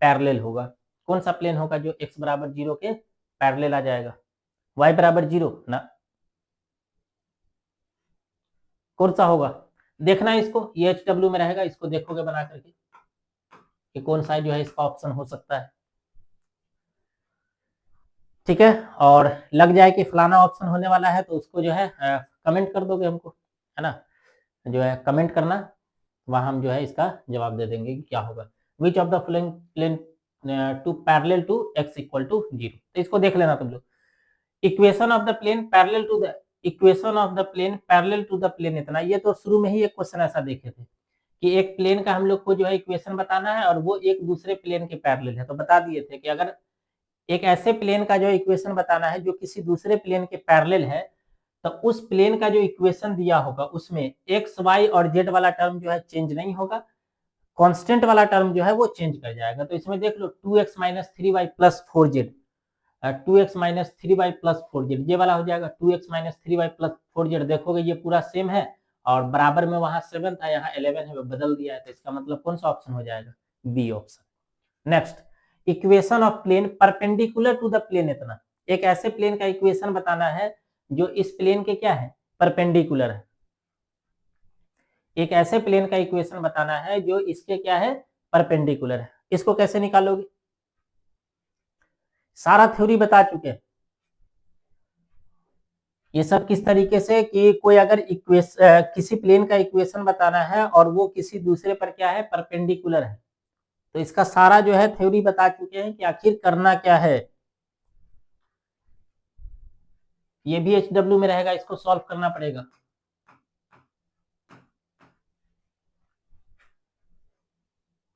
A: पैरेलल होगा। कौन सा प्लेन होगा जो x बराबर 0 के पैरेलल आ जाएगा? y बराबर 0 ना, कौन सा होगा देखना इसको, ये HW में रहेगा, इसको देखोगे बना करके कि कौन सा जो है इसका ऑप्शन हो सकता है। ठीक है, और लग जाए कि फलाना ऑप्शन होने वाला है तो उसको जो है कमेंट कर दोगे हमको, है ना, जो है कमेंट करना, वहां हम जो है इसका जवाब दे देंगे कि क्या होगा। Which of the following plane to parallel to x equal to 0। तो इसको देख लेना तुम लोग, equation of the plane parallel to the equation of the plane parallel to the plane, इतना ये तो शुरू में ही एक क्वेश्चन ऐसा देखे थे कि एक प्लेन का हम लोग को जो है इक्वेशन बताना है और वो एक दूसरे प्लेन के पैरेलल है। तो बता दिए थे कि अगर एक ऐसे प्लेन का जो इक्वेशन बताना है जो किसी दूसरे प्लेन के पैरेलल है तो उस प्लेन का जो इक्वेशन दिया होगा उसमें एक्स, वाई और जेड वाला टर्म जो है चेंज नहीं होगा, कांस्टेंट वाला टर्म जो है वो चेंज कर जाएगा। तो इसमें देख लो 2x minus 3y plus 4z, 2x minus 3y plus 4z, ये वाला हो जाएगा 2x minus 3y plus 4z। देखोगे ये पूरा सेम है और बराबर में वहां 7 था, यहाँ 11 है, बदल दिया है। तो इसका मतलब कौन सा ऑप्शन हो जाएगा, B option. Next, equation of plane perpendicular to the plane, इतना एक ऐसे प्लेन का इक्वेशन बताना है जो इस प्लेन के क्या है, परपेंडिकुलर है। एक ऐसे प्लेन का इक्वेशन बताना है जो इसके क्या है, परपेंडिकुलर है। इसको कैसे निकालोगे, सारा थ्योरी बता चुके हैं। ये सब किस तरीके से कि कोई अगर किसी प्लेन का इक्वेशन बताना है और वो किसी दूसरे पर क्या है, परपेंडिकुलर है, तो इसका सारा जो है थ्योरी बता चुके हैं कि आखिर करना क्या है। ये भी HW में रहेगा, इसको सॉल्व करना पड़ेगा।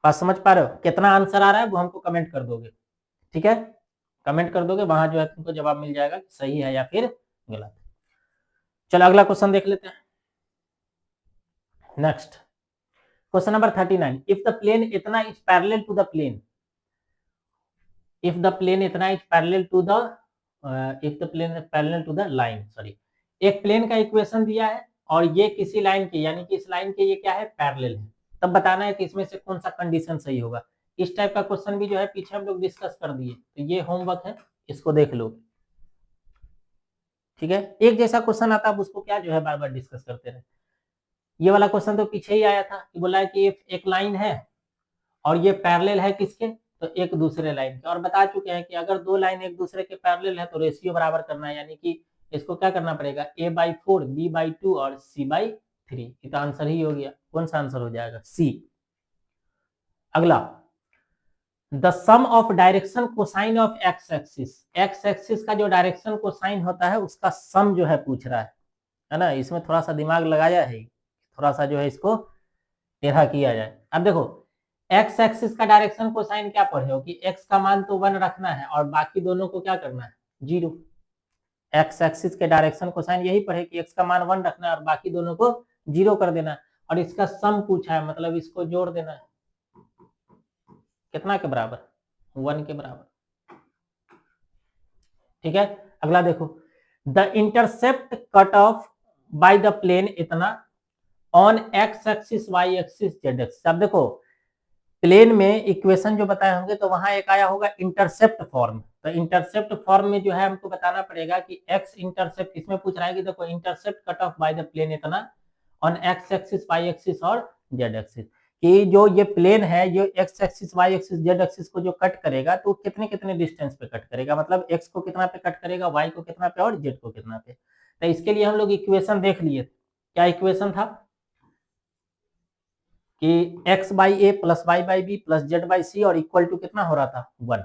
A: बात समझ पा रहे हो? कितना आंसर आ रहा है वो हमको कमेंट कर दोगे, ठीक है, कमेंट कर दोगे, वहां जो है तुमको जवाब मिल जाएगा सही है या फिर गलत। चलो अगला क्वेश्चन देख लेते हैं। Next question number 39, if the plane इतना is parallel to the plane, if the plane इतना is parallel to the if the plane is parallel to the line, sorry, एक प्लेन का इक्वेशन दिया है और ये किसी लाइन के, यानी कि इस लाइन के ये क्या है, पैरेलल है। तब बताना है कि इसमें से कौन सा कंडीशन सही होगा। इस टाइप का क्वेश्चन भी जो है पीछे हम लोग डिस्कस कर दिए, तो ये होमवर्क है, इसको देख लो, ठीक है। एक जैसा क्वेश्चन आता है उसको क्या जो है बार बार डिस्कस करते रहे। ये वाला क्वेश्चन तो पीछे ही आया था कि बोला है कि एक लाइन है और ये पैरेलल है किसके, तो एक दूसरे लाइन के, और बता चुके हैं कि अगर दो लाइन एक दूसरे के पैरेलल है तो रेशियो बराबर करना है, यानी कि इसको क्या करना पड़ेगा, a/4, b/2 और c/3। ये तो आंसर ही हो गया। कौन सा आंसर हो जाएगा, सी। अगला, the sum of direction cosine of X axis, X axis का जो डायरेक्शन कोसाइन होता है उसका सम जो है पूछ रहा है है ना, इसमें थोड़ा सा दिमाग लगाया है, थोड़ा सा जो है इसको टेढ़ा किया जाए। अब देखो एक्स एक्सिस का डायरेक्शन कोसाइन क्या पढ़े हो कि एक्स का मान तो 1 रखना है और बाकी दोनों को क्या करना है 0। एक्स एक्सिस के डायरेक्शन कोसाइन यही पढ़े कि एक्स का मान 1 रखना है और बाकी दोनों को 0 कर देना है, और इसका सम पूछा है मतलब इसको जोड़ देना है कितना के बराबर 1 के बराबर। ठीक है, अगला देखो the intercept cut off by the plane इतना on x axis y axis z axis. अब देखो प्लेन में इक्वेशन जो बताए होंगे तो वहां एक आया होगा इंटरसेप्ट फॉर्म, तो इंटरसेप्ट फॉर्म में जो है हमको बताना पड़ेगा कि एक्स इंटरसेप्ट, इसमें पूछ रहा है कि देखो intercept cut off by the plane इतना on x axis y axis और जेड एक्सिस, कि जो ये प्लेन है जो x axis y axis z axis को जो कट करेगा तो कितने कितने डिस्टेंस पे कट करेगा, मतलब एक्स को कितना पे कट करेगा, वाई को कितना पे और जेड को कितना पे। तो इसके लिए हम लोग इक्वेशन देख लिए, क्या इक्वेशन था कि x by A plus y by b plus z by c और इक्वल टू कितना हो रहा था 1।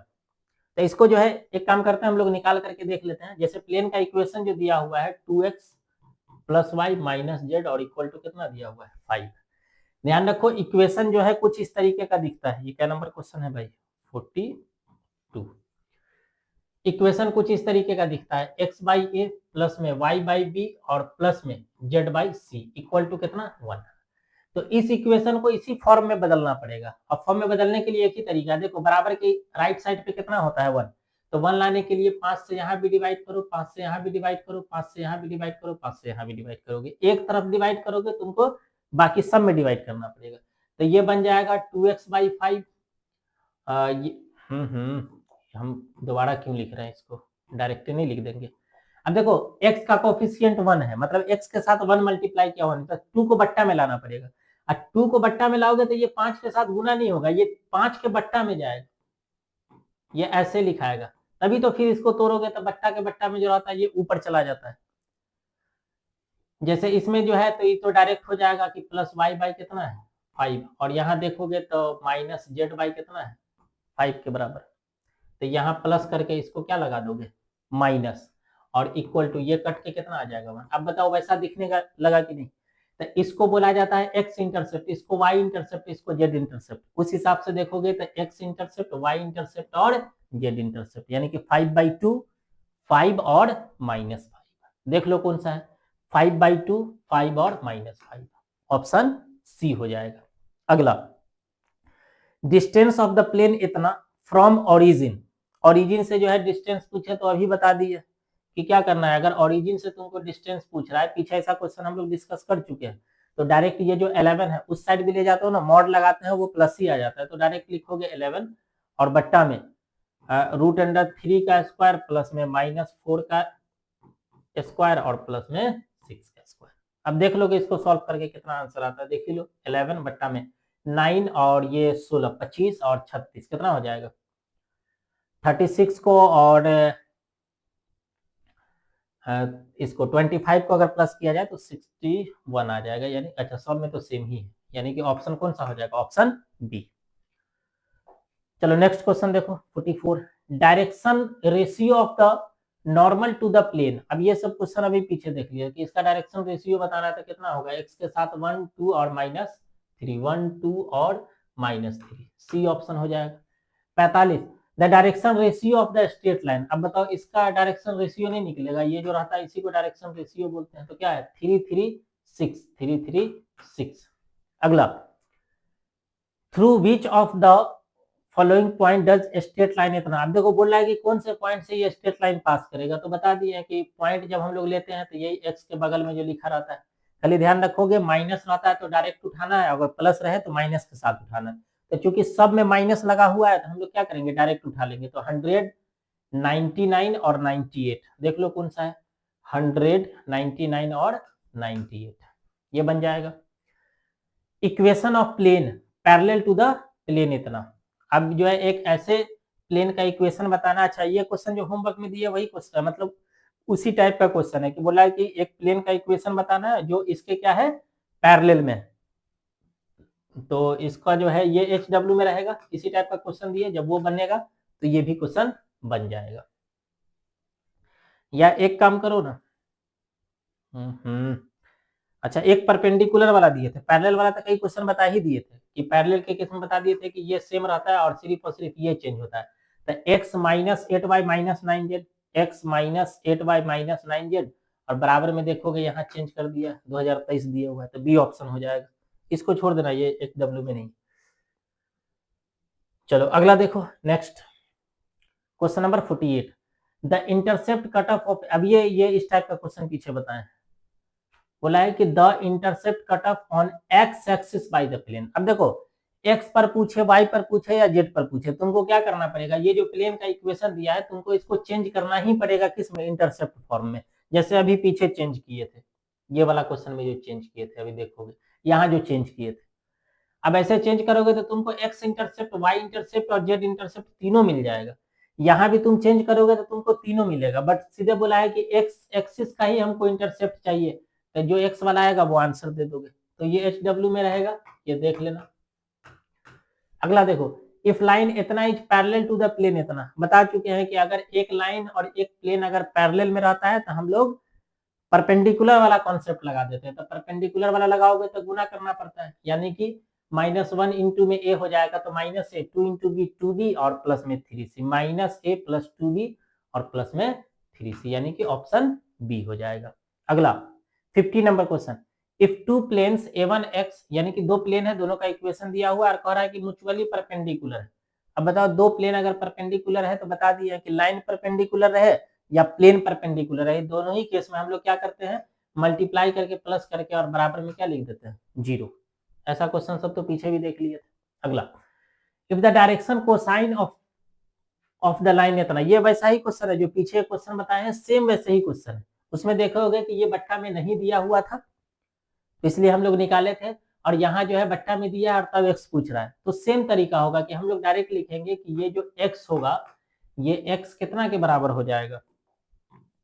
A: तो इसको जो है एक काम करते हैं हम लोग निकाल करके देख लेते हैं। जैसे प्लेन का इक्वेशन जो दिया हुआ है 2x plus Y minus Z और इक्वल टू कितना दिया हुआ है 5। ध्यान रखो इक्वेशन जो है कुछ इस तरीके का दिखता है। ये क्या नंबर क्वेश्चन है भाई 42। इक्वेशन कुछ इस तरीके का दिखता है x बाई ए प्लस में y बाई बी और प्लस में z by C equal to कितना 1। तो इस इक्वेशन को इसी फॉर्म में बदलना पड़ेगा। अब फॉर्म में बदलने के लिए एक ही तरीका है, देखो बराबर की राइट साइड पे कितना होता है 1, तो 1 लाने के लिए 5 से यहाँ भी डिवाइड करो, 5 से यहाँ भी डिवाइड करो, 5 से यहाँ भी डिवाइड करो, 5 से यहाँ भी डिवाइड करोगे, एक तरफ डिवाइड करोगे तुमको बाकी सब में डिवाइड करना पड़ेगा। तो ये बन जाएगा 2x बाई 5। हम दोबारा क्यों लिख रहे हैं इसको, डायरेक्ट नहीं लिख देंगे। अब देखो x का कोफिशिएंट 1 है, मतलब x के साथ 1 मल्टीप्लाई किया होने तो 2 को बट्टा में लाना पड़ेगा। और 2 को बट्टा में लाओगे तो ये 5 के साथ गुना नहीं होगा, ये 5 के बट्टा में जाएगा, ये ऐसे लिखाएगा। तभी तो फिर इसको तोड़ोगे तो बट्टा के बट्टा में जो रहता है ये ऊपर चला जाता है। जैसे इसमें जो है तो ये तो डायरेक्ट हो जाएगा कि प्लस वाई बाई कितना है 5, और यहाँ देखोगे तो माइनस जेड बाई कितना है 5 के बराबर। तो यहाँ प्लस करके इसको क्या लगा दोगे माइनस, और इक्वल टू ये कट के कितना आ जाएगा 1। अब बताओ वैसा दिखने का लगा कि नहीं। तो इसको बोला जाता है एक्स इंटरसेप्ट, इसको वाई इंटरसेप्ट, इसको जेड इंटरसेप्ट। उस हिसाब से देखोगे तो एक्स इंटरसेप्ट, वाई इंटरसेप्ट और जेड इंटरसेप्ट, यानी कि 5/2 5 और -5। देख लो कौन सा है 5/2 5 और -5, ऑप्शन सी हो जाएगा। अगला डिस्टेंस ऑफ द प्लेन इतना फ्रॉम ओरिजिन, ओरिजिन से जो है डिस्टेंस पूछे तो अभी बता दिए कि क्या करना है। अगर ओरिजिन से तुमको डिस्टेंस पूछ रहा है, पीछे ऐसा क्वेश्चन हम लोग डिस्कस कर चुके हैं, तो डायरेक्ट ये जो 11 है उस साइड भी ले जाते हो ना, मॉड लगाते हैं वो प्लस ही आ जाता है, तो डायरेक्ट लिखोगे 11 और बट्टा में √3 का स्क्वायर प्लस में -4 का स्क्वायर और प्लस में 6 का स्क्वायर। अब देख लो कि इसको सॉल्व करके कितना आंसर आता है, देख लो 11 बट्टा में 9 और ये 16 25 और 36 कितना हो जाएगा 36 को, और इसको 25 को अगर प्लस किया जाए तो 61 आ जाएगा, यानी अच्छा सॉल्व में तो सेम ही है, यानी कि ऑप्शन कौन सा हो जाएगा ऑप्शन बी। चलो नेक्स्ट क्वेश्चन देखो 44 direction ratio of the normal to the plane. अब ये सब क्वेश्चन अभी पीछे देख लिया कि इसका डायरेक्शन रेशियो बताना है तो कितना होगा x के साथ 1 2 और -3 1 2 और -3, सी ऑप्शन हो जाएगा। 45 the direction ratio of the straight line. अब बताओ इसका डायरेक्शन रेशियो नहीं निकलेगा, ये जो रहता है इसी को डायरेक्शन रेशियो बोलते हैं, तो क्या है 3 3 6 3 3 6। अगला through which of the following point does straight line इतना। अब देखो बोल रहा है कि कौन से पॉइंट से ये स्ट्रेट लाइन पास करेगा, तो बता दिए कि पॉइंट जब हम लोग लेते हैं तो यही एक्स के बगल में जो लिखा रहता है, खाली ध्यान रखोगे माइनस रहता है तो डायरेक्ट उठाना है, अगर प्लस रहे तो माइनस के साथ उठाना है। तो चूंकि सब में माइनस लगा हुआ है तो हम लोग क्या करेंगे डायरेक्ट उठा लेंगे। तो 100 99 और 98 देख लो कौन सा है 100 99 और 98 ये बन जाएगा। Equation of plane parallel to the plane इतना। अब जो है एक ऐसे प्लेन का इक्वेशन बताना। अच्छा ये क्वेश्चन जो होमवर्क में दिया वही क्वेश्चन मतलब उसी टाइप का क्वेश्चन है कि बोला है कि एक प्लेन का इक्वेशन बताना है जो इसके क्या है पैरेलल में, तो इसका जो है ये HW में रहेगा, इसी टाइप का क्वेश्चन दिया, जब वो बनेगा तो ये भी क्वेश्चन बन जाएगा। या एक काम करो ना अच्छा, एक परपेंडिकुलर वाला दिए थे, पैरेलल वाला तो कई क्वेश्चन बता ही दिए थे कि पैरेलल के केस में बता दिए थे कि ये सेम रहता है और सिर्फ ये चेंज होता है। तो x minus 8y minus 9z, x minus 8y minus 9z, और बराबर में देखोगे यहाँ चेंज कर दिया 2023 दिया हुआ है, तो बी ऑप्शन हो जाएगा। इसको छोड़ देना, ये एक डब्ल्यू में नहीं। चलो अगला देखो, next question number 48, the intercept cut of, अब ये इस टाइप का क्वेश्चन पीछे बताएं। बोला है कि the intercept cut off on x axis by the plane. अब देखो, एक्स पर पूछे, वाई पर पूछे या जेड पर पूछे, तुमको क्या करना पड़ेगा, ये जो प्लेन का इक्वेशन दिया है तुमको इसको चेंज करना ही पड़ेगा, किस में, इंटरसेप्ट फॉर्म में। जैसे अभी पीछे चेंज किए थे, ये वाला क्वेश्चन में जो चेंज किए थे, अभी देखोगे यहाँ जो चेंज किए थे। अब ऐसे चेंज करोगे तो तुमको एक्स इंटरसेप्ट, वाई इंटरसेप्ट और जेड इंटरसेप्ट तीनों मिल जाएगा। यहाँ भी तुम चेंज करोगे तो तुमको तीनों मिलेगा, बट सीधे बोला है कि एक्स एक्सिस का ही हमको इंटरसेप्ट चाहिए, तो जो एक्स वाला आएगा वो आंसर दे दोगे, तो ये एच डब्ल्यू में रहेगा, ये देख लेना। अगला देखो, इफ लाइन इतना is parallel to the plane इतना, बता चुके हैं कि अगर एक लाइन और एक प्लेन अगर पैरेलल में रहता है तो हम लोग परपेंडिकुलर वाला कॉन्सेप्ट लगा देते हैं। तो परपेंडिकुलर वाला लगाओगे तो गुना करना पड़ता है, यानी कि -1 इंटू में ए हो जाएगा, तो -a, 2 इंटू बी 2b और प्लस में 3c, -a प्लस 2b और प्लस में 3c, यानी कि ऑप्शन बी हो जाएगा। अगला 50 number question, if two planes a1x, यानी कि दो प्लेन है, दोनों का इक्वेशन दिया हुआ है और कह रहा है कि म्यूचुअली परपेंडिकुलर है। अब बताओ, दो प्लेन अगर परपेंडिकुलर है तो बता दिया कि लाइन परपेंडिकुलर रहे या प्लेन परपेंडिकुलर है, दोनों ही केस में हम लोग क्या करते हैं, मल्टीप्लाई करके प्लस करके और बराबर में क्या लिख देते हैं, 0। ऐसा क्वेश्चन सब तो पीछे भी देख लिए थे। अगला, if the direction cosine of the line इतना, ये वैसा ही क्वेश्चन है जो पीछे क्वेश्चन बताए हैं, सेम वैसे ही क्वेश्चन है। उसमें देखोगे कि ये बट्टा में नहीं दिया हुआ था, इसलिए हम लोग निकाले थे, और यहाँ जो है बट्टा में दिया और तब एक्स पूछ रहा है, तो सेम तरीका होगा कि हम लोग डायरेक्ट लिखेंगे कि ये जो एक्स होगा, ये एक्स कितना के बराबर हो जाएगा,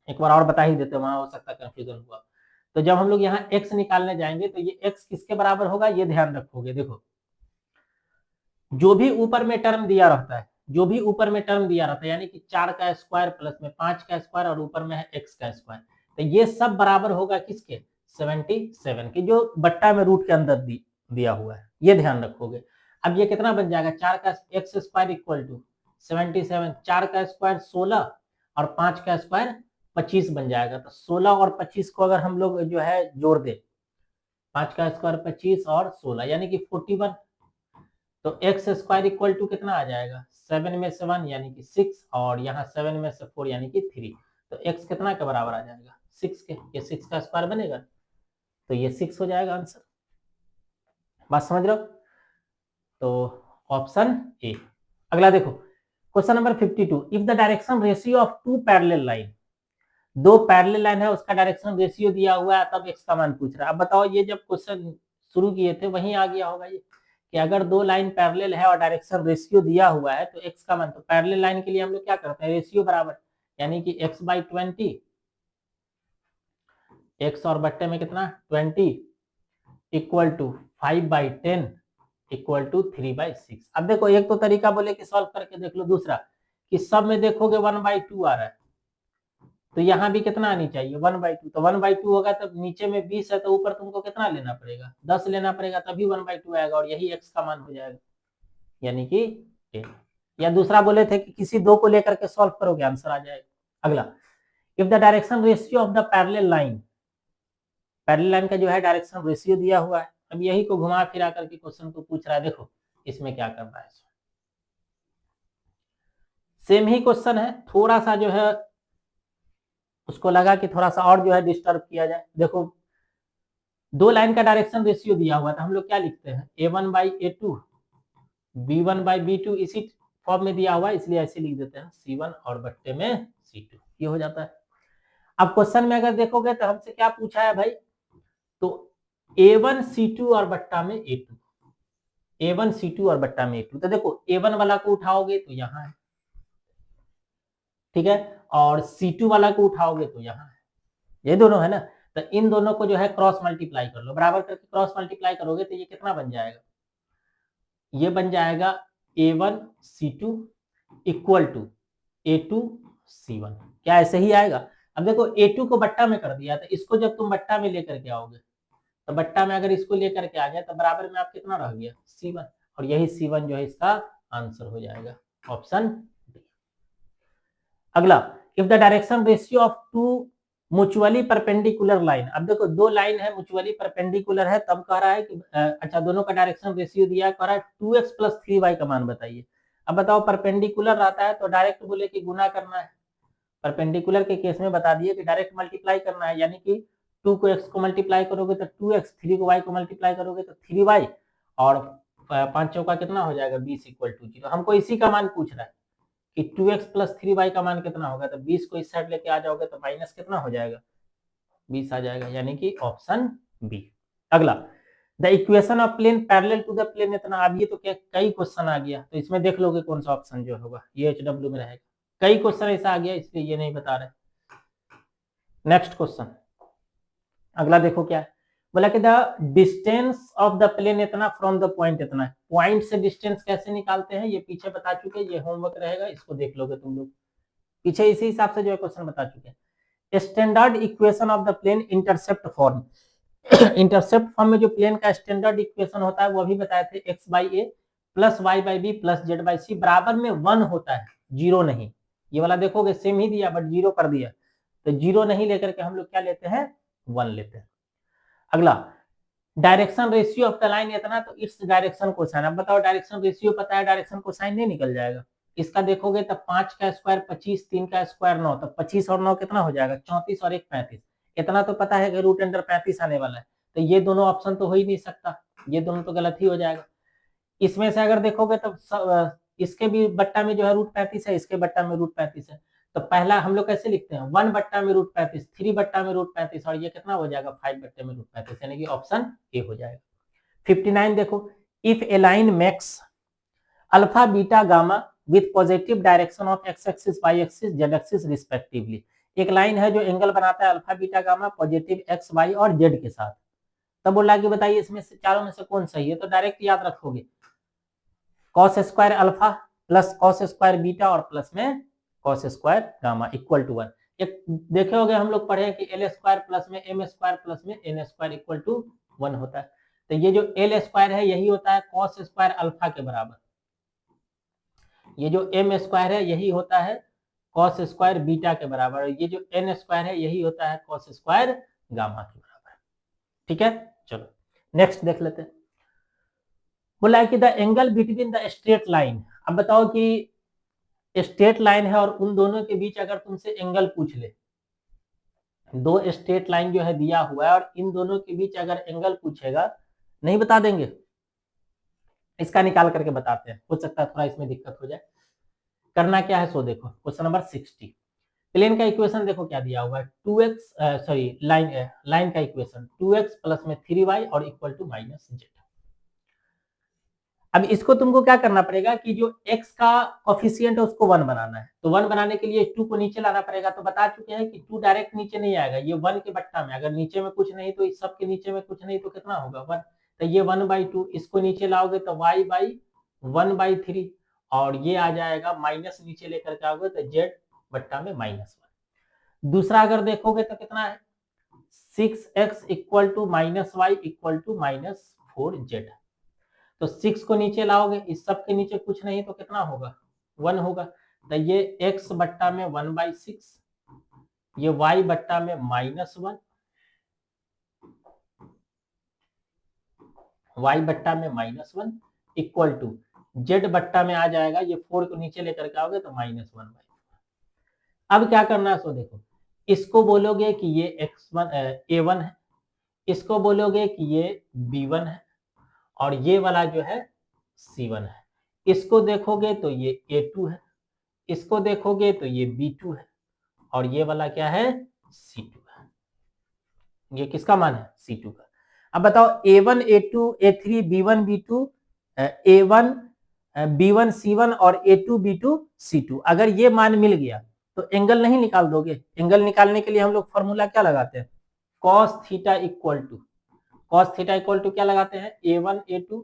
A: एक बार और बता ही देते, वहां हो सकता है कंफ्यूजन हुआ। तो जब हम लोग यहाँ x निकालने जाएंगे तो ये x किसके बराबर होगा, ये ध्यान रखोगे। देखो, जो भी ऊपर में टर्म दिया रहता है, जो भी ऊपर में टर्म दिया रहता है, यानी कि 4 का स्क्वायर प्लस में 5 का स्क्वायर और ऊपर में है x का स्क्वायर, तो ये सब बराबर होगा किसके, 77 के, जो बट्टा में रूट के अंदर दिया हुआ है, ये ध्यान रखोगे। अब ये कितना बन जाएगा, 4 का एक्स स्क्वायर इक्वल टू 77, 4 का स्क्वायर 16 और 5 का स्क्वायर 25 बन जाएगा। तो 16 और 25 को अगर हम लोग जो है जोड़ दे, 5 का स्क्वायर 25 और 16 यानी कि 41, तो एक्स स्क्वायर इक्वल टू कितना आ जाएगा, 7 में से 1 यानी कि 6 और यहाँ 7 में से 4 यानी कि 3, तो एक्स कितना के बराबर आ जाएगा, 6 के, ये 6 का स्क्वायर बनेगा, तो ये 6 हो जाएगा आंसर। बात समझ रहे हो, तो ऑप्शन ए। अगला देखो, question number 52, if the direction ratio of two parallel line, दो पैरेलल लाइन है उसका डायरेक्शन रेशियो दिया हुआ है, तब एक्स का मान पूछ रहा है। अब बताओ, ये जब क्वेश्चन शुरू किए थे वहीं आ गया होगा ये, कि अगर दो लाइन पैरेलल है और डायरेक्शन रेशियो दिया हुआ है तो एक्स का मान, तो पैरेलल लाइन के लिए हम लोग क्या करते हैं, रेशियो बराबर, यानी कि x/20, एक्स और बट्टे में कितना 20 इक्वल टू 5/10 इक्वल टू 3/6। अब देखो, एक तो तरीका बोले कि सॉल्व करके देख लो, दूसरा कि सब में देखोगे 1/2 आ रहा है, तो यहाँ भी कितना आनी चाहिए 1/2, तो 1/2 होगा तब नीचे में 20 है तो ऊपर तुमको कितना लेना पड़ेगा, 10 लेना पड़ेगा, तभी 1/2 आएगा और यही x का मान हो जाएगा, यानी कि 10। या दूसरा बोले थे कि किसी दो को लेकर के सॉल्व करोगे आंसर आ जाएगा। अगला, if the direction ratio of the parallel line, parallel line का जो है डायरेक्शन रेशियो दिया हुआ है, अब यही को घुमा फिरा करके क्वेश्चन को पूछ रहा है। देखो इसमें क्या करना है, सेम ही क्वेश्चन है, थोड़ा सा जो है उसको लगा कि थोड़ा सा और जो है डिस्टर्ब किया जाए। देखो, दो लाइन का डायरेक्शन रेशियो दिया हुआ था, हम लोग क्या लिखते हैं, a1/a2 b1/b2, इसी फॉर्म में दिया हुआ है इसलिए ऐसे लिख देते हैं, c1 और बट्टे में c2, ये हो जाता है। अब क्वेश्चन में अगर देखोगे तो हमसे क्या पूछा है भाई, तो a1 c2 और बट्टा में a2, a1 c2 और बट्टा में a2, तो देखो a1 वाला को उठाओगे तो यहाँ है, ठीक है, और c2 वाला को उठाओगे तो यहाँ है, ये दोनों है ना, तो इन दोनों को जो है क्रॉस मल्टीप्लाई कर लो, बराबर करके क्रॉस मल्टीप्लाई करोगे तो ये कितना बन जाएगा, ये बन जाएगा a1 c2 equal to a2 c1, क्या ऐसे ही आएगा। अब देखो a2 को बट्टा में कर दिया, तो इसको जब तुम बट्टा में लेकर के आओगे तो बट्टा में अगर इसको लेकर के आ गया तो बराबर में आप कितना रह गया C1, और यही C1 जो है इसका आंसर हो जाएगा, ऑप्शन डी। अगला, if the direction ratio of two mutually perpendicular line, अब देखो दो लाइन है म्यूचुअली परपेंडिकुलर है, तब कह रहा है कि अच्छा दोनों का डायरेक्शन रेशियो दिया है, कह रहा है 2x + 3y का मान बताइए। अब बताओ परपेंडिकुलर रहता है तो डायरेक्ट बोले कि गुना करना है, परपेंडिकुलर के केस में बता दिए कि डायरेक्ट मल्टीप्लाई करना है, यानी कि 2 को x को मल्टीप्लाई करोगे तो 2x, 3 को y को मल्टीप्लाई करोगे तो 3y, और 5 चौका कितना हो जाएगा 20 = 0। हमको इसी का मान पूछ रहा है कि 2x + 3y का मान कितना होगा, तो 20 को इस साइड लेके आ जाओगे तो माइनस कितना हो जाएगा 20 आ जाएगा, यानी कि ऑप्शन बी। अगला, the equation of plane parallel to the plane इतना, अब ये तो क्या कई क्वेश्चन आ गया, तो इसमें देख लोगे कौन सा ऑप्शन जो होगा ये HW में रहेगा, कई क्वेश्चन ऐसा आ गया इसलिए ये नहीं बता रहे। नेक्स्ट क्वेश्चन, अगला देखो क्या है, बोला कि the distance of the plane इतना फ्रॉम द पॉइंट इतना है, पॉइंट से डिस्टेंस कैसे निकालते हैं ये पीछे बता चुके, ये होमवर्क रहेगा, इसको देख लोगे तुम लोग, पीछे इसी हिसाब से जो है क्वेश्चन बता चुके हैं। Standard equation of the plane intercept form, intercept form में जो प्लेन का स्टैंडर्ड इक्वेशन होता है वो अभी बताए थे, x/a + y/b + z/c बराबर में 1 होता है, 0 नहीं। ये वाला देखोगे सेम ही दिया बट 0 कर दिया, तो 0 नहीं लेकर के हम लोग क्या लेते हैं 1 लेते हैं। अगला, direction ratio of the line इतना, तो इट्स डायरेक्शन कोसाइन, अब बताओ डायरेक्शन रेशियो पता है, डायरेक्शन कोसाइन नहीं निकल जाएगा, इसका देखोगे तब 5 का स्क्वायर 25, 3 का स्क्वायर 9, तो 25 और 9 कितना हो जाएगा 34 और 1 35, इतना तो पता है कि √35 आने वाला है, तो ये दोनों ऑप्शन तो हो ही नहीं सकता, ये दोनों तो गलत ही हो जाएगा। इसमें से अगर देखोगे तो इसके भी बट्टा में जो है √35 है, इसके बट्टा में √35 है, तो पहला हम लोग कैसे लिखते हैं 1 बट्टा में √35, 3 बट्टा में √35, और ये कितना हो जाएगा 5 बट्टे में √35, यानी कि ऑप्शन ए हो जाएगा। 59 देखो, if A line makes alpha beta gamma with positive direction of x axis y axis z axis respectively, एक लाइन है जो एंगल बनाता है alpha beta gamma positive x y और z के साथ, तब बोला कि बताइए इसमें से चारों में से कौन सही है, तो डायरेक्ट याद रखोगे cos square alpha plus cos square beta और प्लस में cos square gamma equal to 1। एक देखे होंगे हम लोग पढ़े कि l स्क्वायर प्लस में m स्क्वायर प्लस में n स्क्वायर इक्वल टू 1 होता है, तो ये जो l स्क्वायर है यही होता है cos स्क्वायर अल्फा के बराबर, ये जो m स्क्वायर है यही होता है cos स्क्वायर बीटा के बराबर, और ये जो n स्क्वायर है यही होता है cos स्क्वायर गामा के बराबर। ठीक है, चलो नेक्स्ट देख लेते हैं। बोला है कि the angle between the straight line, अब बताओ कि स्ट्रेट लाइन है और उन दोनों के बीच अगर तुमसे एंगल पूछ ले, दो स्ट्रेट लाइन जो है दिया हुआ है और इन दोनों के बीच अगर एंगल पूछेगा, नहीं बता देंगे, इसका निकाल करके बताते हैं, हो सकता है थोड़ा इसमें दिक्कत हो जाए। करना क्या है सो देखो, क्वेश्चन नंबर 60, प्लेन का इक्वेशन देखो क्या दिया हुआ है 2x सॉरी लाइन का इक्वेशन 2x प्लस में 3y और इक्वल टू -z। अब इसको तुमको क्या करना पड़ेगा कि जो x का कोफिशिएंट है उसको 1 बनाना है, तो 1 बनाने के लिए 2 को नीचे लाना पड़ेगा, तो बता चुके हैं कि 2 डायरेक्ट नीचे नहीं आएगा, ये 1 के बट्टा में, अगर नीचे में कुछ नहीं तो इस सब के नीचे में कुछ नहीं तो कितना होगा 1, तो ये 1/2, इसको नीचे लाओगे तो y/1/3, और ये आ जाएगा माइनस नीचे लेकर के आओगे तो z बट्टा में -1। दूसरा अगर देखोगे तो कितना है 6x equal to -y equal to -4z, तो 6 को नीचे लाओगे, इस सब के नीचे कुछ नहीं तो कितना होगा 1 होगा, तो ये x बट्टा में 1/6, ये y बट्टा में -1, y बट्टा में -1 इक्वल टू z बट्टा में आ जाएगा, ये 4 को नीचे लेकर के आओगे तो -1/4। अब क्या करना है सो देखो, इसको बोलोगे कि ये a1 है, इसको बोलोगे कि ये b1 है, और ये वाला जो है c1 है, इसको देखोगे तो ये a2 है, इसको देखोगे तो ये b2 है, और ये वाला क्या है c2 है, ये किसका मान है c2 का। अब बताओ a1 a2 a3 b1 b2 a1 b1 c1 और a2 b2 c2, अगर ये मान मिल गया तो एंगल नहीं निकाल दोगे, एंगल निकालने के लिए हम लोग फॉर्मूला क्या लगाते हैं cos थीटा इक्वल टू क्या लगाते हैं a1 a2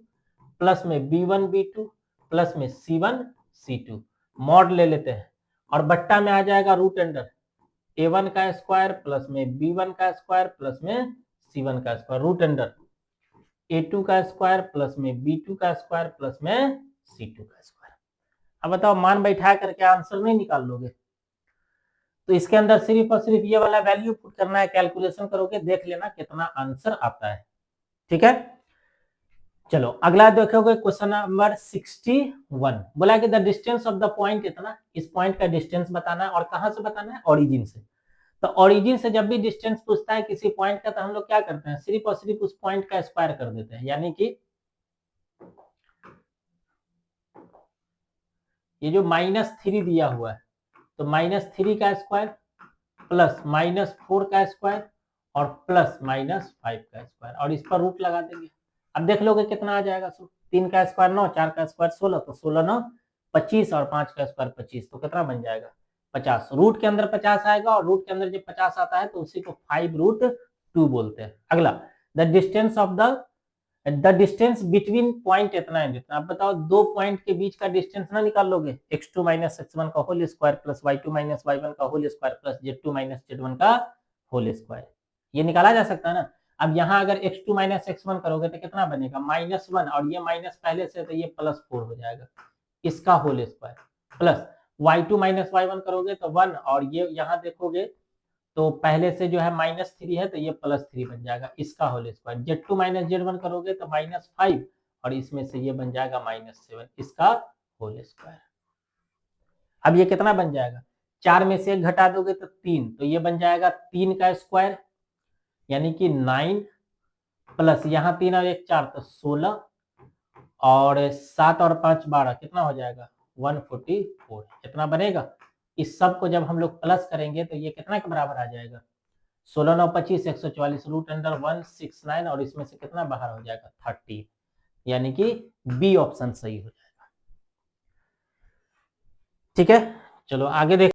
A: प्लस में b1 b2 प्लस में c1 c2, मॉड ले लेते हैं, और बट्टा में आ जाएगा √a1 का स्क्वायर प्लस में b1 का स्क्वायर प्लस में C1 का स्क्वायर रूट अंडर A2 का स्क्वायर प्लस में B2 का स्क्वायर प्लस में C2 का स्क्वायर। अब बताओ मान बैठा करके आंसर नहीं निकाल लोगे? तो इसके अंदर सिर्फ और सिर्फ ये वाला वैल्यू पुट करना है, कैलकुलेशन करोगे, देख लेना कितना आंसर आता है। ठीक है, चलो अगला देखोगे क्वेश्चन नंबर 61। बोला कि the distance of the point इतना, इस पॉइंट का डिस्टेंस बताना है और कहां से बताना है? ओरिजिन से। तो ओरिजिन से जब भी डिस्टेंस पूछता है किसी पॉइंट का तो हम लोग क्या करते हैं, सिर्फ और सिर्फ उस पॉइंट का स्क्वायर कर देते हैं। यानी कि ये जो -3 दिया हुआ है तो -3 का स्क्वायर प्लस -4 का स्क्वायर और प्लस -5 का स्क्वायर और इस पर रूट लगा देंगे। अब देख लोगे कितना आ जाएगा। 3 का स्क्वायर 9, 4 का स्क्वायर 16, तो 16 9 25 और 5 का स्क्वायर 25, तो कितना बन जाएगा 50। रूट के अंदर 50 आएगा और रूट के अंदर जब 50 आता है तो उसी को 5√2 बोलते हैं। अगला द डिस्टेंस बिटवीन पॉइंट इतना है जितना। अब बताओ दो पॉइंट के बीच का डिस्टेंस ना निकाल लोगे, x2 - x1 का whole square plus y2 - y1 का whole square plus z2 - z1 का होल स्क्वायर, ये निकाला जा सकता है ना। अब यहाँ अगर x2 - x1 करोगे तो कितना बनेगा -1 और ये माइनस पहले से तो ये +4 हो जाएगा, इसका whole square plus y2 - y1 करोगे तो 1 और ये यहाँ देखोगे तो पहले से जो है -3 है तो ये +3 बन जाएगा, इसका होल स्क्वायर। z2 - z1 करोगे तो -5 और इसमें से ये बन जाएगा -7, इसका होल स्क्वायर। अब ये कितना बन जाएगा, 4 में से 1 घटा दोगे तो 3, तो ये बन जाएगा 3 का स्क्वायर यानी कि 9 प्लस यहाँ 3 और 1 4 तो 16 और 7 और 5 12, कितना हो जाएगा 144, कितना बनेगा। इस सब को जब हम लोग प्लस करेंगे तो ये कितना के बराबर आ जाएगा 16 9 25 144 रूट अंडर 169 और इसमें से कितना बाहर हो जाएगा 30, यानी कि बी ऑप्शन सही हो जाएगा। ठीक है, चलो आगे देख